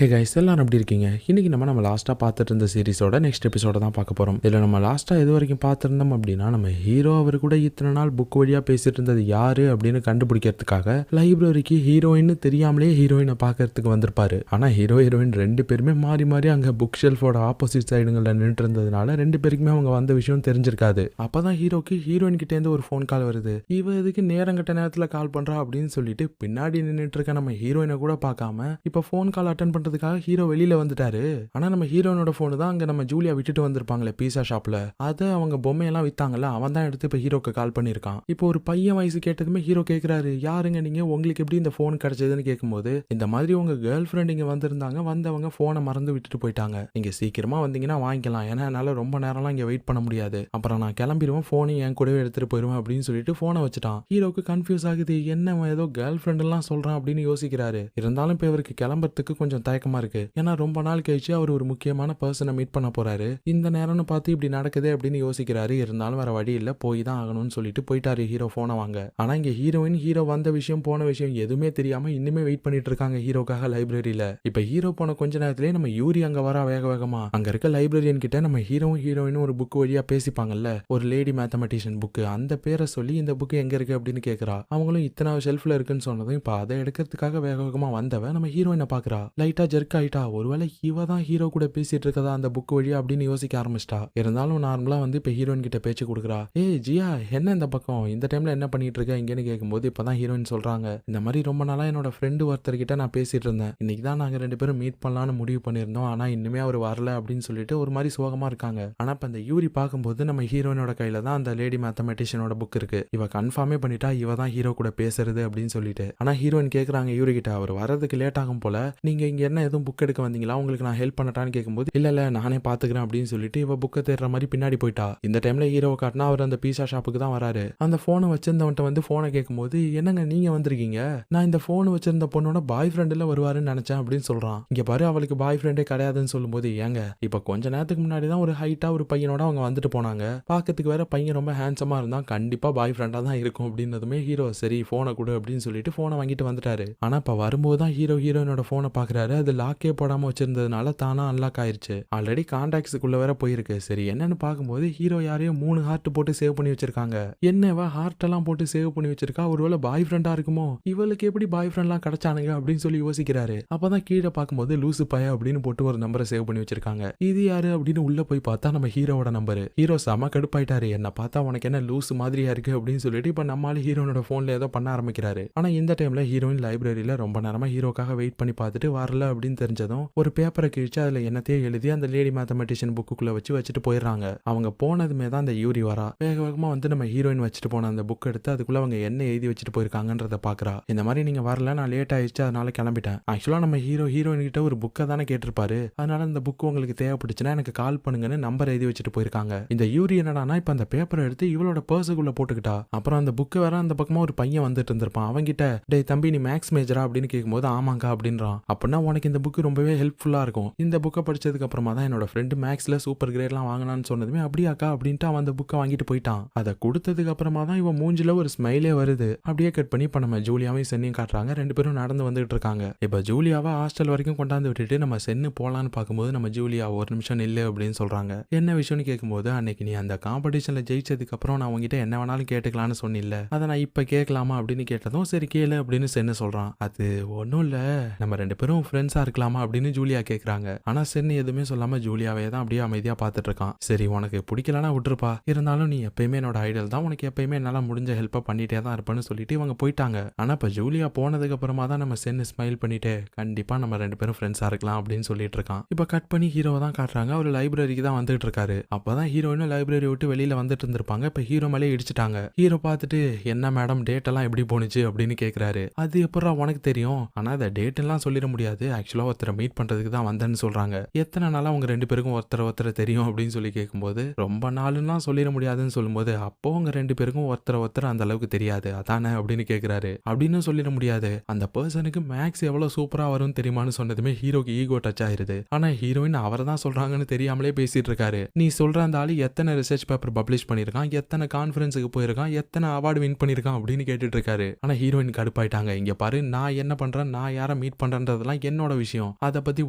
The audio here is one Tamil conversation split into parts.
ஹே கைஸ், எல்லாரும் எப்படி இருக்கீங்க? இன்னைக்கு நம்ம லாஸ்ட்டாக பார்த்துட்டு இருந்த சீரிஸோட நெக்ஸ்ட் எபிசோட தான் பார்க்க போகிறோம். இதில் நம்ம லாஸ்ட்டாக எது வரைக்கும் பார்த்துருந்தோம் அப்படின்னா, நம்ம ஹீரோ அவர் கூட இத்தனை நாள் புக் வழியாக பேசிட்டு இருந்தது யாரு அப்படின்னு கண்டுபிடிக்கிறதுக்காக லைப்ரரிக்கு ஹீரோயின் தெரியாமலே ஹீரோயினை பார்க்கறதுக்கு வந்திருப்பாரு. ஆனால் ஹீரோயின் ரெண்டு பேருமே மாறி மாறி அங்கே புக் ஷெல்ஃபோட ஆப்போசிட் சைடுங்களில் நின்று இருந்ததுனால ரெண்டு பேருக்குமே அவங்க வந்த விஷயம் தெரிஞ்சிருக்காது. அப்போதான் ஹீரோக்கு ஹீரோயின் கிட்டேருந்து ஒரு ஃபோன் கால் வருது. இவ இதுக்கு நேரங்கட்ட நேரத்தில் கால் பண்ணுறா அப்படின்னு சொல்லிட்டு பின்னாடி நின்றுட்டு இருக்க நம்ம ஹீரோயினை கூட பார்க்காம இப்போ ஃபோன் கால் அட்டன் பண்ணுறதுக்காக ஹீரோ வெளியில வந்துட்டாரு. ஆனா நம்ம ஹீரோனோட போன் தான் அங்க நம்ம ஜூலியா விட்டுட்டு வந்திருப்பாங்களே பீஸா ஷாப்ல, அதை அவங்க பொம்மையெல்லாம் வித்தாங்கல்ல, அவன் தான் எடுத்து இப்ப ஹீரோக்கு கால் பண்ணிருக்கான். இப்போ ஒரு பையன் வயசு கேட்டதுமே ஹீரோ கேக்குறாரு, யாருங்க நீங்க, உங்களுக்கு எப்படி இந்த போன் கிடைச்சதுன்னு கேட்கும்போது, இந்த மாதிரி உங்க கேர்ள் ஃபிரெண்ட் இங்க வந்திருந்தாங்க, வந்தவங்க போனை மறந்து விட்டுட்டு போயிட்டாங்க, நீங்க சீக்கிரமா வந்தீங்கன்னா வாங்கிக்கலாம், ஏன்னா என்னால ரொம்ப நேரம்லாம் இங்க வெயிட் பண்ண முடியாது, அப்புறம் நான் கிளம்பிடுவேன், போனையும் என் கூடவே எடுத்துட்டு போயிருவேன் அப்படின்னு சொல்லிட்டு போனை வச்சுட்டான். ஹீரோக்கு கன்ஃபியூஸ் ஆகுது, என்ன ஏதோ கேர்ள் ஃபிரெண்ட் எல்லாம் சொல்றான் அப்படின்னு யோசிக்கிறாரு. இருந்தாலும் இப்ப இவருக்கு கிளம்புறதுக்கு கொஞ்சம் தயக்கமா இருக்கு. ஏன்னா ரொம்ப நாள் கழிச்சு அவர் ஒரு முக்கியமான பர்சனை மீட் பண்ண போறாரு. இந்த நேரம்னு பார்த்து இப்படி நடக்குது அப்படின்னு யோசிக்கிறாரு. இருந்தாலும் வேற வழி இல்ல, போய் தான் ஆகணும்னு சொல்லிட்டு போயிட்டாரு ஹீரோ போனை வாங்க. ஆனா இங்க ஹீரோயின் ஹீரோ வந்த விஷயம் போன விஷயம் எதுவுமே தெரியாம இன்னுமே வெயிட் பண்ணிட்டு இருக்காங்க ஹீரோக்காக லைப்ரரியில. இப்ப ஹீரோ போன கொஞ்ச நேரத்திலேயே நம்ம யூரி அங்க வர வேக வேகமா. அங்க இருக்க லைப்ரரியன் கிட்ட நம்ம ஹீரோவும் ஹீரோயினும் ஒரு புக் வழியா பேசிப்பாங்கல்ல, ஒரு லேடி மேத்தமெட்டிஷியன் புக், அந்த பேரை சொல்லி இந்த புக் எங்க இருக்கு அப்படின்னு கேக்குறா. அவங்களும் இத்தனை ஷெல்ஃப்ல இருக்குன்னு சொன்னதும் இப்ப அதை எடுக்கிறதுக்காக வேக வேகமா வந்தவ நம்ம ஹீரோயினை பாக்குறா. லைட்டா ஜெர்க் ஆயிட்டா. ஒருவேளை இவ தான் ஹீரோ கூட பேசிட்டு இருக்கதா அந்த புக் வழியா அப்படின்னு யோசிக்க ஆரம்பிச்சிட்டா. இருந்தாலும் நார்மலா வந்து இப்ப ஹீரோயின் கிட்ட பேச்சு கொடுக்குறா. ஏய் ஜியா, என்ன இந்த பக்கம் இந்த டைம்ல என்ன பண்ணிட்டு இருக்க இங்கன்னு கேட்கும்போது இப்பதான் ஹீரோயின் சொல்றாங்க, இந்த மாதிரி ரொம்ப நாளா என்னோட ஃப்ரெண்டு ஒருத்தர் கிட்ட நான் பேசிட்டு இருந்தேன், இன்னைக்கு தான் நாங்க ரெண்டு பேரும் மீட் பண்ணலாம்னு முடிவு பண்ணியிருந்தோம், ஆனா இன்னுமே அவர் வரல அப்படின்னு சொல்லிட்டு ஒரு மாதிரி சோகமா இருக்காங்க. ஆனா இப்ப அந்த யூரி பார்க்கும்போது நம்ம ஹீரோயினோட கையில தான் அந்த லேடி மேத்தமெட்டிஷியனோட புக் இருக்கு. இவ கன்ஃபார்மே பண்ணிட்டா இவ தான் ஹீரோ கூட பேசுறது அப்படின்னு சொல்லிட்டு. ஆனா ஹீரோயின் கேக்குறாங்க யூரி கிட்ட, அவர் வரதுக்கு லேட் ஆகும் போல, நீங்க இங்க என்ன எதுவும் புக் எடுக்க வந்தீங்களா, உங்களுக்கு நான் ஹெல்ப் பண்ணட்டான்னு கேட்கும்போது இல்ல நானே பாத்துக்கிறேன் அப்படின்னு சொல்லிட்டு இவ புக்கை தேடுற மாதிரி பின்னாடி போயிட்டா. இந்த டைம்ல ஹீரோவை காட்டினா அவர் அந்த பீஸா ஷாப்புக்கு தான் வராரு. அந்த போனை வச்சிருந்தவன்ட்ட வந்து போனை கேட்கும்போது, என்னங்க நீங்க வந்திருக்கீங்க, நான் இந்த போன் வச்சிருந்த பொண்ணோட பாய் ஃப்ரெண்ட்ல வருவாருன்னு நினைச்சேன் அப்படின்னு சொல்றான். இங்க பாரு, அவளுக்கு பாய் ஃப்ரெண்டே கிடையாதுன்னு சொல்லும்போது, ஏங்க இப்ப கொஞ்ச நேரத்துக்கு முன்னாடி தான் ஒரு ஹைட்டா ஒரு பையனோட அவங்க வந்துட்டு போனாங்க, பாக்கிறதுக்கு வேற பையன் ரொம்ப ஹேண்ட்ஸமா இருந்தா, கண்டிப்பா பாய் ஃப்ரெண்டா தான் இருக்கும் அப்படின்னதுமே ஹீரோ சரி போனை கொடு அப்படின்னு சொல்லிட்டு போனை வாங்கிட்டு வந்துட்டாரு. ஆனா இப்ப வரும்போது தான் ஹீரோயினோட போனை பாக்குறாரு. அது லாக்கே போடாம வச்சிருந்ததுனால தானா அன்லாக் ஆயிருச்சு. ஆல்ரெடி கான்டாக்ட்ஸுக்குள்ள வேற போயிருக்கு. சரி என்னன்னு பார்க்கும்போது ஹீரோ யாரையும் 3 ஹார்ட் போட்டு சேவ் பண்ணி வச்சிருக்காங்க. என்னவா ஹார்ட் எல்லாம் போட்டு சேவ் பண்ணி வச்சிருக்கா, ஒருவேளை பாய் ஃப்ரெண்டா இருக்குமோ, இவளுக்கு எப்படி பாய் ஃப்ரெண்ட்லாம் கிடைச்சானுங்க அப்படின்னு சொல்லி யோசிக்கிறாரு. அப்பதான் கீழே பார்க்கும்போது லூசு பய அப்படின்னு போட்டு ஒரு நம்பரை சேவ் பண்ணி வச்சிருக்காங்க. இது யாரு அப்படின்னு உள்ள போய் பார்த்தா நம்ம ஹீரோவோட நம்பரு. ஹீரோ செம கடுப்பாயிட்டாரு, என்ன பார்த்தா உனக்கு என்ன லூசு மாதிரியா இருக்கு அப்படின்னு சொல்லிட்டு இப்ப நம்மளால ஹீரோனோட போன்ல ஏதோ பண்ண ஆரம்பிக்கிறாரு. ஆனா இந்த டைம்ல ஹீரோயின் லைப்ரரியில ரொம்ப நேரமா ஹீரோக்காக வெயிட் பண்ணி பார்த்துட்டு வரல அப்படின்னு தெரிஞ்சதும் ஒரு பேப்பரை கிழிச்சு அதுல என்னத்தையே எழுதி அந்த லேடி மேத்தமெட்டிஷியன் புக்குள்ள வச்சுட்டு போயிடுறாங்க. அவங்க போனதுமே தான் அந்த யூரி வரா. வேக வேகமா வந்து நம்ம ஹீரோயின் வச்சுட்டு போன அந்த புக் எடுத்து அதுக்குள்ள அவங்க என்ன எழுதி வச்சுட்டு போயிருக்காங்கன்றத பாக்குறா. இந்த மாதிரி நீங்க வரல, நான் லேட் ஆயிடுச்சு அதனால கிளம்பிட்டேன். ஆக்சுவலா நம்ம ஹீரோயின் கிட்ட ஒரு புக்கை தானே கேட்டிருப்பாரு, அதனால இந்த புக் உங்களுக்கு தேவைப்பட்டுச்சுன்னா எனக்கு கால் பண்ணுங்கன்னு நம்பர் எழுதி வச்சுட்டு போயிருக்காங்க. இந்த யூரி என்னடானா இப்ப அந்த பேப்பரை எடுத்து இவளோட பர்ஸுக்குள்ள போட்டுக்கிட்டா. அப்புறம் அந்த புக்கு வேற அந்த பக்கமா ஒரு பையன் வந்துட்டு இருந்திருப்பான். அவங்கிட்ட, டேய் தம்பி நீ மேக்ஸ் மேஜரா அப்படின்னு கேட்கும்போது ஆமாங்க அப்படின்றான். அப்படின்னா உனக்கு இந்த புக் ரொம்பவே ஹெல்ப்ஃபுல்லா இருக்கும், இந்த புக்கை படிச்சதுக்கு அப்புறமா தான் என்னோட ஃப்ரெண்டு மேக்ஸ்ல சூப்பர் கிரேட்லாம் வாங்கினான்னு சொன்னதுமே அப்படியாக்கா அப்படின்ட்டு அவன் அந்த புக்கை வாங்கிட்டு போயிட்டான். அதை கொடுத்ததுக்கு அப்புறமா தான் இவன் மூஞ்சில ஒரு ஸ்மைலே வருது. அப்படியே கட் பண்ணி இப்ப நம்ம ஜூலியாவையும் சென்னையும் காட்டுறாங்க. ரெண்டு பேரும் நடந்து வந்துட்டு இருக்காங்க. இப்ப ஜூலியாவை ஹாஸ்டல் வரைக்கும் கொண்டாந்து விட்டுட்டு நம்ம சென்னு போலான்னு பார்க்கும்போது நம்ம ஜூலியா ஒரு நிமிஷம் நில்லு அப்படின்னு சொல்றாங்க. என்ன விஷயம்னு கேட்கும்போது, அன்னைக்கு நீ அந்த காம்படிஷன்ல ஜெயிச்சதுக்கு அப்புறம் நான் உங்ககிட்ட என்ன வேணாலும் கேட்டுக்கலாம்னு சொன்னில்ல, அதை நான் இப்ப கேட்கலாமா அப்படின்னு கேட்டதும் சரி கேளு அப்படின்னு சென்னு சொல்றான். அது ஒன்னும் இல்ல, நம்ம ரெண்டு பேரும் ஃப்ரெண்ட்ஸா இருக்கலாமா அப்படின்னு ஜூலியா கேக்குறாங்க. ஆனா சென்னு எதுவுமே சொல்லாம ஜூலியாவே தான் அப்படியே அமைதியா பார்த்துட்டு இருக்கான். சரி உனக்கு பிடிக்கலனா விட்டுருப்பா, இருந்தாலும் நீ எப்பயுமே என்னோட ஐடல் தான், உனக்கு எப்பயுமே என்னால முடிஞ்ச ஹெல்ப்பை பண்ணிட்டே தான் இருப்பேன்னு சொல்லிட்டு இவங்க போயிட்டாங்க. ஆனா இப்ப ஜூலியா போனதுக்கு அப்புறமா தான் நம்ம சென்னு ஸ்மைல் பண்ணிட்டு கண்டிப்பா நம்ம ரெண்டு பேரும் ஃப்ரெண்ட்ஸா இருக்கலாம் அப்படின்னு சொல்லிட்டு இருக்கான். இப்ப கட் பண்ணி ஹீரோவை தான் காட்டுறாங்க. அவர் லைப்ரரிக்கு தான் வந்துட்டு இருக்காரு. அப்பதான் ஹீரோயினும் லைப்ரரி விட்டு வெளியில வந்துட்டு இருந்திருப்பாங்க. இப்ப ஹீரோ மேலே இடிச்சிட்டாங்க. ஹீரோ பார்த்துட்டு, என்ன மேடம் டேட் எல்லாம் எப்படி போனுச்சு அப்படின்னு கேக்குறாரு. அது எப்படா உனக்கு தெரியும், ஆனா அந்த டேட் எல்லாம் சொல்லிட முடியாது, ஆக்சுவலா ஒருத்தரை மீட் பண்றதுக்கு தான் வந்தேன்னு சொல்றாங்க. எத்தனை நாளா அவங்க ரெண்டு பேருக்கும் ஒருத்தரை தெரியும் அப்படின்னு சொல்லி கேட்கும்போது, ரொம்ப நாளுலாம் சொல்லிட முடியாதுன்னு சொல்லும்போது, அப்போ அவங்க ரெண்டு பேருக்கும் ஒருத்தர் அந்த அளவுக்கு தெரியாது அதானே அப்படின்னு கேக்குறாரு. அப்படின்னு சொல்லிட முடியாது, அந்த பர்சனுக்கு மேக்ஸ் எவ்வளவு சூப்பரா வரும் தெரியுமான்னு சொன்னதுமே ஹீரோக்கு ஈகோ டச் ஆயிருது. ஆனா ஹீரோயின் அவரை தான் சொல்றாங்கன்னு தெரியாமலே பேசிட்டு இருக்காரு. நீ சொல்ற அந்த ஆளு எத்தனை ரிசர்ச் பேப்பர் பப்ளிஷ் பண்ணிருக்கான், எத்தனை கான்ஃபரன்ஸுக்கு போயிருக்கான், எத்தனை அவார்டு வின் பண்ணிருக்கான் அப்படின்னு கேட்டுட்டு இருக்காரு. ஆனா ஹீரோயின் கடுப்பாயிட்டாங்க. இங்க பாரு, நான் என்ன பண்றேன், நான் யாரை மீட் பண்றேன்றதெல்லாம் என்னோட என்னோட விஷயம், அதை பத்தி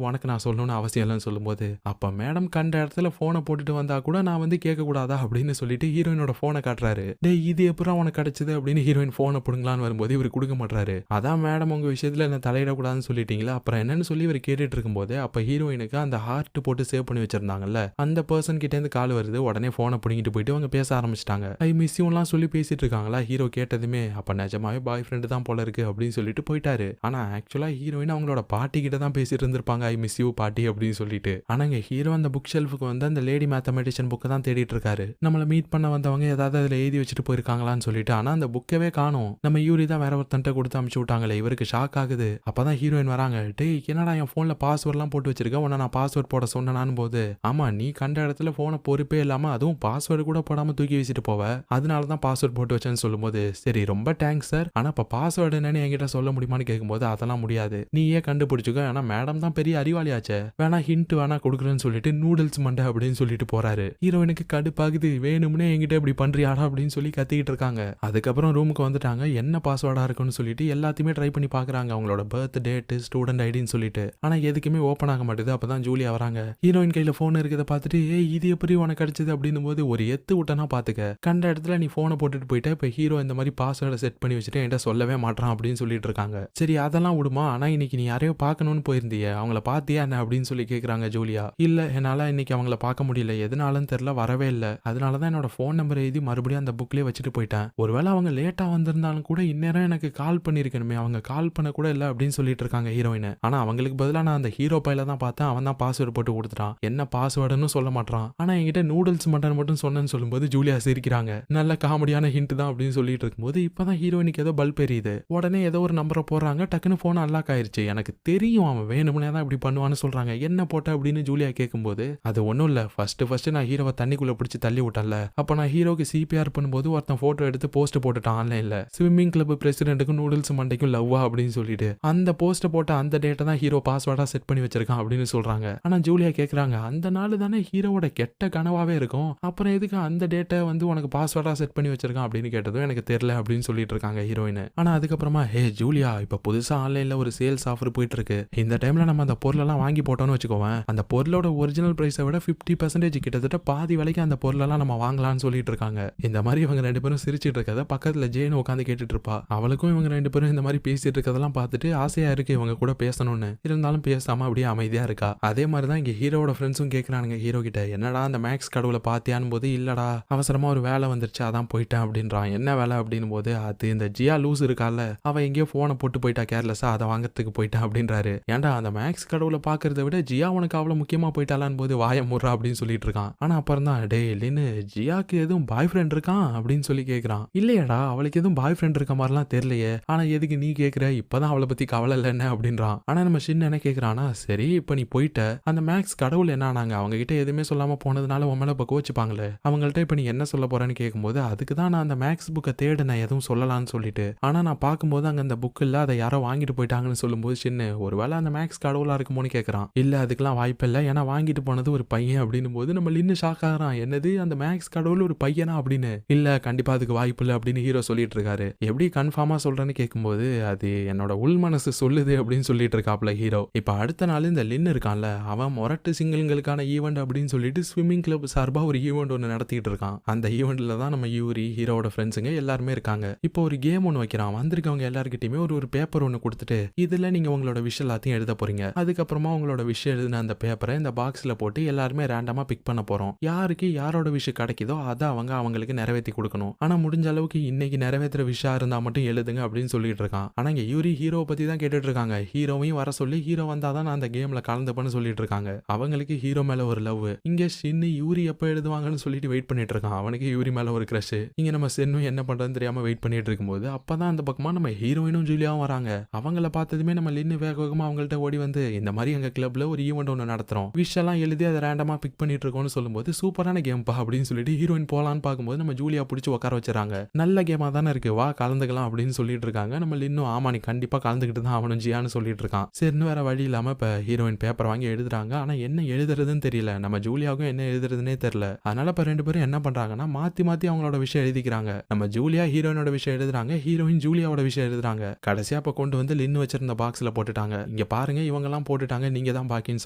உனக்கு நான் சொல்லணும்னு அவசியம் இல்லைன்னு சொல்லும்போது, அப்ப மேடம் கண்ட இடத்துல போனை போட்டுட்டு வந்தா கூட நான் வந்து கேட்க கூடாதா அப்படின்னு சொல்லிட்டு ஹீரோயினோட போனை காட்டுறாரு. டேய் இது எப்பறம் உனக்கு கிடைச்சது அப்படின்னு ஹீரோயின் போனை புடுங்கலான்னு வரும்போது இவர் கொடுக்க மாட்டாரு. அதான் மேடம் உங்க விஷயத்துல என்ன தலையிடக்கூடாதுன்னு சொல்லிட்டீங்களா, அப்புறம் என்னன்னு சொல்லி இவர் கேட்டுட்டு இருக்கும்போது அப்ப ஹீரோயினுக்கு அந்த ஹார்ட் போட்டு சேவ் பண்ணி வச்சிருந்தாங்கல்ல அந்த பர்சன் கிட்ட இருந்து கால் வருது. உடனே போனை புடிங்கிட்டு போயிட்டு அவங்க பேச ஆரம்பிச்சிட்டாங்க. ஐ மிஸ் யூலாம் சொல்லி பேசிட்டு இருக்காங்களா. ஹீரோ கேட்டதுமே அப்ப நிஜமாவே பாய் ஃப்ரெண்டு தான் போல இருக்கு அப்படின்னு சொல்லிட்டு போயிட்டாரு. ஆனா ஆக்சுவலா ஹீரோயின் அவங்களோட பாட்டி கிட்ட தான் பேசிட்டு இருந்திருப்பாங்க, ஐ மிஸ் யூ பாட்டி அப்படின்னு சொல்லிட்டு. ஆனா இங்க ஹீரோ அந்த புக் ஷெல்ஃபுக்கு வந்து அந்த லேடி மேத்தமெட்டிஷியன் புக்கை தான் தேடிட்டு இருக்காரு. நம்மள மீட் பண்ண வந்தவங்க ஏதாவது அதுல எழுதி வச்சுட்டு போயிருக்காங்களான்னு சொல்லிட்டு. ஆனா அந்த புக்கவே காணோம். நம்ம யூரி தான் வேற ஒருத்தன்ட்ட கொடுத்து அனுப்பிச்சு விட்டாங்களே. இவருக்கு ஷாக் ஆகுது. அப்பதான் ஹீரோயின் வராங்க. டேய் என்னடா என் போன்ல பாஸ்வேர்ட் எல்லாம் போட்டு வச்சிருக்க, உன்ன நான் பாஸ்வேர்ட் போட சொன்னான்னு போது, ஆமா நீ கண்ட இடத்துல போனை பொறுப்பே இல்லாம அதுவும் பாஸ்வேர்டு கூட போடாம தூக்கி வச்சுட்டு போவ, அதனாலதான் பாஸ்வேர்ட் போட்டு வச்சேன்னு சொல்லும்போது, சரி ரொம்ப தேங்க்ஸ் சார், ஆனா இப்ப பாஸ்வேர்டு என்னன்னு என்கிட்ட சொல்ல முடியுமான்னு கேட்கும்போது அதெல்லாம் முடியாது, நீயே கண்டுபிடிச்சுக்கோ, ஆனா மேடம் தான் பெரிய அறிவாளியாச்சே, வேணா ஹிண்ட் வேணா கொடுக்குறேன்னு சொல்லிட்டு நூடுல்ஸ் மண்டை அப்படின்னு சொல்லிட்டு போறாரு. ஹீரோயினுக்கு கடுப்பாகுது. வேணும்னே என்கிட்ட இப்படி பண்றியாடா அப்படின்னு சொல்லி கத்திக்கிட்டு இருக்காங்க. அதுக்கப்புறம் ரூமுக்கு வந்துட்டாங்க. என்ன பாஸ்வேர்டா இருக்குன்னு சொல்லிட்டு எல்லாத்தையுமே ட்ரை பண்ணி பாக்குறாங்க, அவங்களோட பர்த் டேட் ஸ்டூடெண்ட் ஐடின்னு சொல்லிட்டு. ஆனா எதுக்குமே ஓபன் ஆக மாட்டேது. அப்பதான் ஜூலியா வராங்க. ஹீரோயின் கையில போன் இருக்கிறத பார்த்துட்டு, ஏய் இது எப்படி உனக்கு கிடைச்சது அப்படின்னும் போது, ஒரு எத்து விட்டனா பாத்துக்க, கண்ட இடத்துல நீ போனை போட்டுட்டு போயிட்ட, இப்ப ஹீரோ இந்த மாதிரி பாஸ்வேர்டை செட் பண்ணி வச்சுட்டு என்கிட்ட சொல்லவே மாட்டான் அப்படின்னு சொல்லிட்டு இருக்காங்க. சரி அதெல்லாம் விடுமா, ஆனா இன்னைக்கு நீ யாரையோ பார்க்கணும்னு போயிருந்திய, அவங்கள பாத்தியா என்ன அப்படின்னு சொல்லி கேக்குறாங்க ஜூலியா. இல்ல என்னால இன்னைக்கு அவங்கள பார்க்க முடியல, எதனாலன்னு தெரியல, வரவே இல்ல, அதனாலதான் என்னோட போன் நம்பர் எழுதி மறுபடியும் அந்த புக்லயே வச்சுட்டு போயிட்டேன், ஒருவேளை அவங்க லேட்டா வந்திருந்தாலும் கூட இந்நேரம் எனக்கு கால் பண்ணிருக்கணுமே, அவங்க கால் பண்ண கூட இல்ல அப்படின்னு சொல்லிட்டு இருக்காங்க ஹீரோயின். ஆனா அவங்களுக்கு பதிலா நான் அந்த ஹீரோ பையில தான் பார்த்தேன், அவன் தான் பாஸ்வேர்டு போட்டு கொடுத்துட்டான், என்ன பாஸ்வேர்டுன்னு சொல்ல மாட்டான், ஆனா என்கிட்ட நூடுல்ஸ் மட்டும் சொன்னேன்னு சொல்லும்போது ஜூலியா சிரிக்கிறாங்க. நல்ல காமெடியான ஹிண்ட் தான் அப்படின்னு சொல்லிட்டு இருக்கும்போது இப்பதான் ஹீரோயினுக்கு ஏதோ பல்ப் எரியுது. உடனே ஏதோ ஒரு நம்பரை போடுறாங்க. டக்குன்னு போன் அன்லாக் ஆயிருச்சு. எனக்கு தெரியும் அவன் வேணும்னே தான் இப்படி பண்ணுவான்னு சொல்றாங்க. என்ன போட்ட அப்படின்னு ஜூலியா கேட்கும்போது, அது ஒண்ணும் இல்ல, ஃபர்ஸ்ட் நான் ஹீரோவை தண்ணிக்குள்ள பிடிச்சி தள்ளி விட்டல, அப்ப நான் ஹீரோக்கு சிபிஆர் பண்ணும்போது ஒருத்தன் போட்டோ எடுத்து போஸ்ட் போட்டுட்டான் ஆன்லைன்ல, ஸ்விம்மிங் கிளப் பிரசிடென்ட்டுக்கும் நூடுல்ஸ் மண்டைக்கும் லவ்வா அப்படின்னு சொல்லிட்டு, அந்த போஸ்ட் போட்ட அந்த டேட்டை தான் ஹீரோ பாஸ்வேர்டா செட் பண்ணி வச்சிருக்கான் அப்படின்னு சொல்றாங்க. ஆனா ஜூலியா கேக்குறாங்க, அந்த நாள் தானே ஹீரோவோட கெட்ட கனவாவே இருக்கும், அப்புறம் எதுக்கு அந்த டேட்டை வந்து உனக்கு பாஸ்வேர்டா செட் பண்ணி வச்சிருக்கான் அப்படின்னு கேட்டதும் எனக்கு தெரியல அப்படின்னு சொல்லிட்டு இருக்காங்க ஹீரோயின். ஆனா அதுக்கப்புறமா, ஹே ஜூலியா, இப்ப புதுசா ஆன்லைன்ல ஒரு சேல்ஸ் ஆஃபர் போயிட்டு இருக்கு, இந்த டைம்ல நம்ம அந்த பொருளெல்லாம் வாங்கி போட்டோம்னு வச்சுக்கோவேன், அந்த பொருளோட ஒரிஜினல் பிரைஸை விட 50% கிட்டத்தட்ட பாதி விலைக்கு அந்த பொருளெல்லாம் நம்ம வாங்கலாம்னு சொல்லிட்டு இருக்காங்க. இந்த மாதிரி இவங்க ரெண்டு பேரும் சிரிச்சிட்டு இருக்கத பக்கத்துல ஜேன் உட்காந்து கேட்டுட்டு இருப்பா. அவளுக்கும் இவங்க ரெண்டு பேரும் இந்த மாதிரி பேசிட்டு இருக்கதெல்லாம் பார்த்துட்டு ஆசையா இருக்கு இவங்க கூட பேசணும்னு, இருந்தாலும் பேசாம அப்படியே அமைதியா இருக்கா. அதே மாதிரிதான் இங்க ஹீரோட ஃப்ரெண்ட்ஸும் கேக்குறானுங்க ஹீரோ கிட்ட, என்னடா அந்த மேக்ஸ் கடவுளை பாத்தியான்னு போது, இல்லடா அவசரமா ஒரு வேலை வந்துருச்சு அதான் போயிட்டேன் அப்படின்றான். என்ன வேலை அப்படின்னு போது, அது இந்த ஜியா லூஸ் இருக்கால, அவ எங்கேயோ போனை போட்டு போயிட்டா கேர்லெஸ்ஸா, அதை வாங்கறதுக்கு போயிட்டான் அப்படின்றாரு. ஏன்டா அந்த மேக்ஸ் கடவுளை பாக்குறத விட ஜியா உனக்கு அவ்வளவு முக்கியமா போயிட்டாலான்னு போது வாய முறா அப்படின்னு சொல்லிட்டு இருக்கான். ஆனா அப்புறம் தான், டே இல்லைன்னு ஜியாக்கு எதுவும் பாய் ஃப்ரெண்ட் இருக்கான் அப்படின்னு சொல்லி கேக்குறான். இல்லையாடா அவளுக்கு எதுவும் பாய் ஃப்ரெண்ட் இருக்க மாதிரிலாம் தெரியலையே, ஆனா எதுக்கு நீ கேக்குற, இப்பதான் அவளை பத்தி கவலை இல்லைன்னு அப்படின்றான். ஆனா நம்ம சின்ன என்ன கேக்குறானா, சரி இப்ப நீ போயிட்ட, அந்த மேக்ஸ் கடவுள் என்ன ஆனாங்க, அவங்க கிட்ட எதுவுமே சொல்லாம போனதுனால உன் மேல இப்ப கோச்சுப்பாங்களே, அவங்கள்ட்ட இப்ப நீ என்ன சொல்ல போறேன்னு கேட்கும்போது, அதுக்கு தான் நான் அந்த மேக்ஸ் புக்கை தேடினேன் எதுவும் சொல்லலாம்னு சொல்லிட்டு, ஆனா நான் பார்க்கும்போது அங்க அந்த புக் இல்ல, அதை யாரோ வாங்கிட்டு போயிட்டாங்கன்னு சொல்லும்போது சின்ன, ஒருவேளை அந்த மேக்ஸ் கடவுளா இருக்குமோன்னு கேட்கறான். இல்ல அதுக்கெல்லாம் வாய்ப்பு இல்லை, ஏன்னா வாங்கிட்டு போனது ஒரு பையன் அப்படின்னும் போது நம்ம லின்னு ஷாக் ஆகிறான். என்னது அந்த மேக்ஸ் கடவுள் ஒரு பையனா அப்படின்னு. இல்ல கண்டிப்பா அதுக்கு வாய்ப்பு இல்லை அப்படின்னு ஹீரோ சொல்லிட்டு இருக்காரு. எப்படி கன்ஃபார்மா சொல்றேன்னு கேட்கும்போது, அது என்னோட உள் மனசு சொல்லுது அப்படின்னு சொல்லிட்டு இருக்காப்ல ஹீரோ. இப்ப அடுத்த நாள் இந்த லின்னு இருக்கான்ல, அவன் மொரட்டு சிங்கிள்களுக்கான ஈவெண்ட் அப்படின்னு சொல்லிட்டு ஸ்விம்மிங் கிளப் சார்பா ஒரு ஈவெண்ட் ஒன்று நடத்திட்டு இருக்கான். அந்த ஈவெண்ட்ல தான் நம்ம யூரி ஹீரோட ஃப்ரெண்ட்ஸுங்க எல்லாருமே இருக்காங்க. இப்போ ஒரு கேம் ஒன்று வைக்கிறான். வந்திருக்கவங்க எல்லாருக்கிட்டையுமே ஒரு பேப்பர் ஒன்று கொடுத்துட்டு, இதுல நீங்க உங்களோட விஷயம் எல்லாத்தையும் எழுத போறீங்க, அதுக்கப்புறமா உங்களோட விஷயம் எழுதின அந்த பேப்பரை இந்த பாக்ஸ்ல போட்டு எல்லாருமே ரேண்டமா பிக் பண்ண போறோம், யாருக்கு யாரோட விஷயம் கிடைக்குதோ அதை அவங்களுக்கு நிறைவேற்றி கொடுக்கணும், ஆனா முடிஞ்ச அளவுக்கு இன்னைக்கு நிறைவேற்றுற விஷயம் இருந்தா மட்டும் எழுதுங்க அப்படின்னு சொல்லிட்டு இருக்கான். ஆனா இங்க யூரி ஹீரோவை பத்தி தான் கேட்டுட்டு இருக்காங்க. ஹீரோவையும் வர சொல்லி ஹீரோ வந்தாதான் நான் அந்த கேம்ல கலந்துப்பேன்னு சொல்லிட்டு இருக்காங்க. அவங்களுக்கு ஹீரோ மேல ஒரு லவ். இங்க சின்னு யூரி எப்ப எழுதுவாங்கன்னு சொல்லிட்டு வெயிட் பண்ணிட்டு இருக்கான். அவனுக்கு யூரி மேல ஒரு கிரஷ். இங்க நம்ம சென்னும் என்ன பண்றதுன்னு தெரியாம வெயிட் பண்ணிட்டு இருக்கும்போது அப்பதான் அந்த பக்கமா நம்ம ஹீரோயினும் ஜூலியாவும் வராங்க. அவங்கள பார்த்ததுமே நம்ம லின்னு வேக வேகமா அவங்கள்ட்ட ஓடி வந்து, இந்த மாதிரி எங்க கிளப்ல ஒரு ஈவெண்ட் ஒன்று நடத்துறோம், விஷ் எல்லாம் எழுதி அதை ரேண்டமா பிக் பண்ணிட்டு இருக்கோம்னு சொல்லும்போது, சூப்பரான கேம் பா அப்படின்னு சொல்லிட்டு ஹீரோயின் போலான்னு பார்க்கும்போது நம்ம ஜூலியா பிடிச்சி உட்கார வச்சுறாங்க. நல்ல கேமா தானே இருக்கு, வா கலந்துக்கலாம் அப்படின்னு சொல்லிட்டு இருக்காங்க. நம்ம லின்னு, ஆமா நீ கண்டிப்பா கலந்துக்கிட்டு தான் அவனும் ஜியான்னு சொல்லிட்டு இருக்கான். சரின்னு வேற வழி இல்லாம இப்ப ஹீரோயின் பேப்பர் வாங்கி எழுதுறாங்க. ஆனா என்ன எழுதுறதுன்னு தெரியல, நம்ம ஜூலியாவுக்கும் என்ன எழுதுறதுன்னே தெரியல. அதனால இப்ப ரெண்டு பேரும் என்ன பண்றாங்கன்னா, மாத்தி மாத்தி அவங்களோட விஷயம் எழுதிக்கிறாங்க. நம்ம ஜூலியா ஹீரோயினோட விஷயம் எழுதுறாங்க, ஹீரோயின் ஜூலியாவோட விஷயம் எழுதுறாங்க. கடைசியா இப்ப கொண்டு வந்து லின்னு வச்சிருந்த பாக்ஸ்ல போட்டுட்டாங்க. இங்க பாருங்க இவங்க எல்லாம் போட்டுட்டாங்க, நீங்க தான் பாக்கின்னு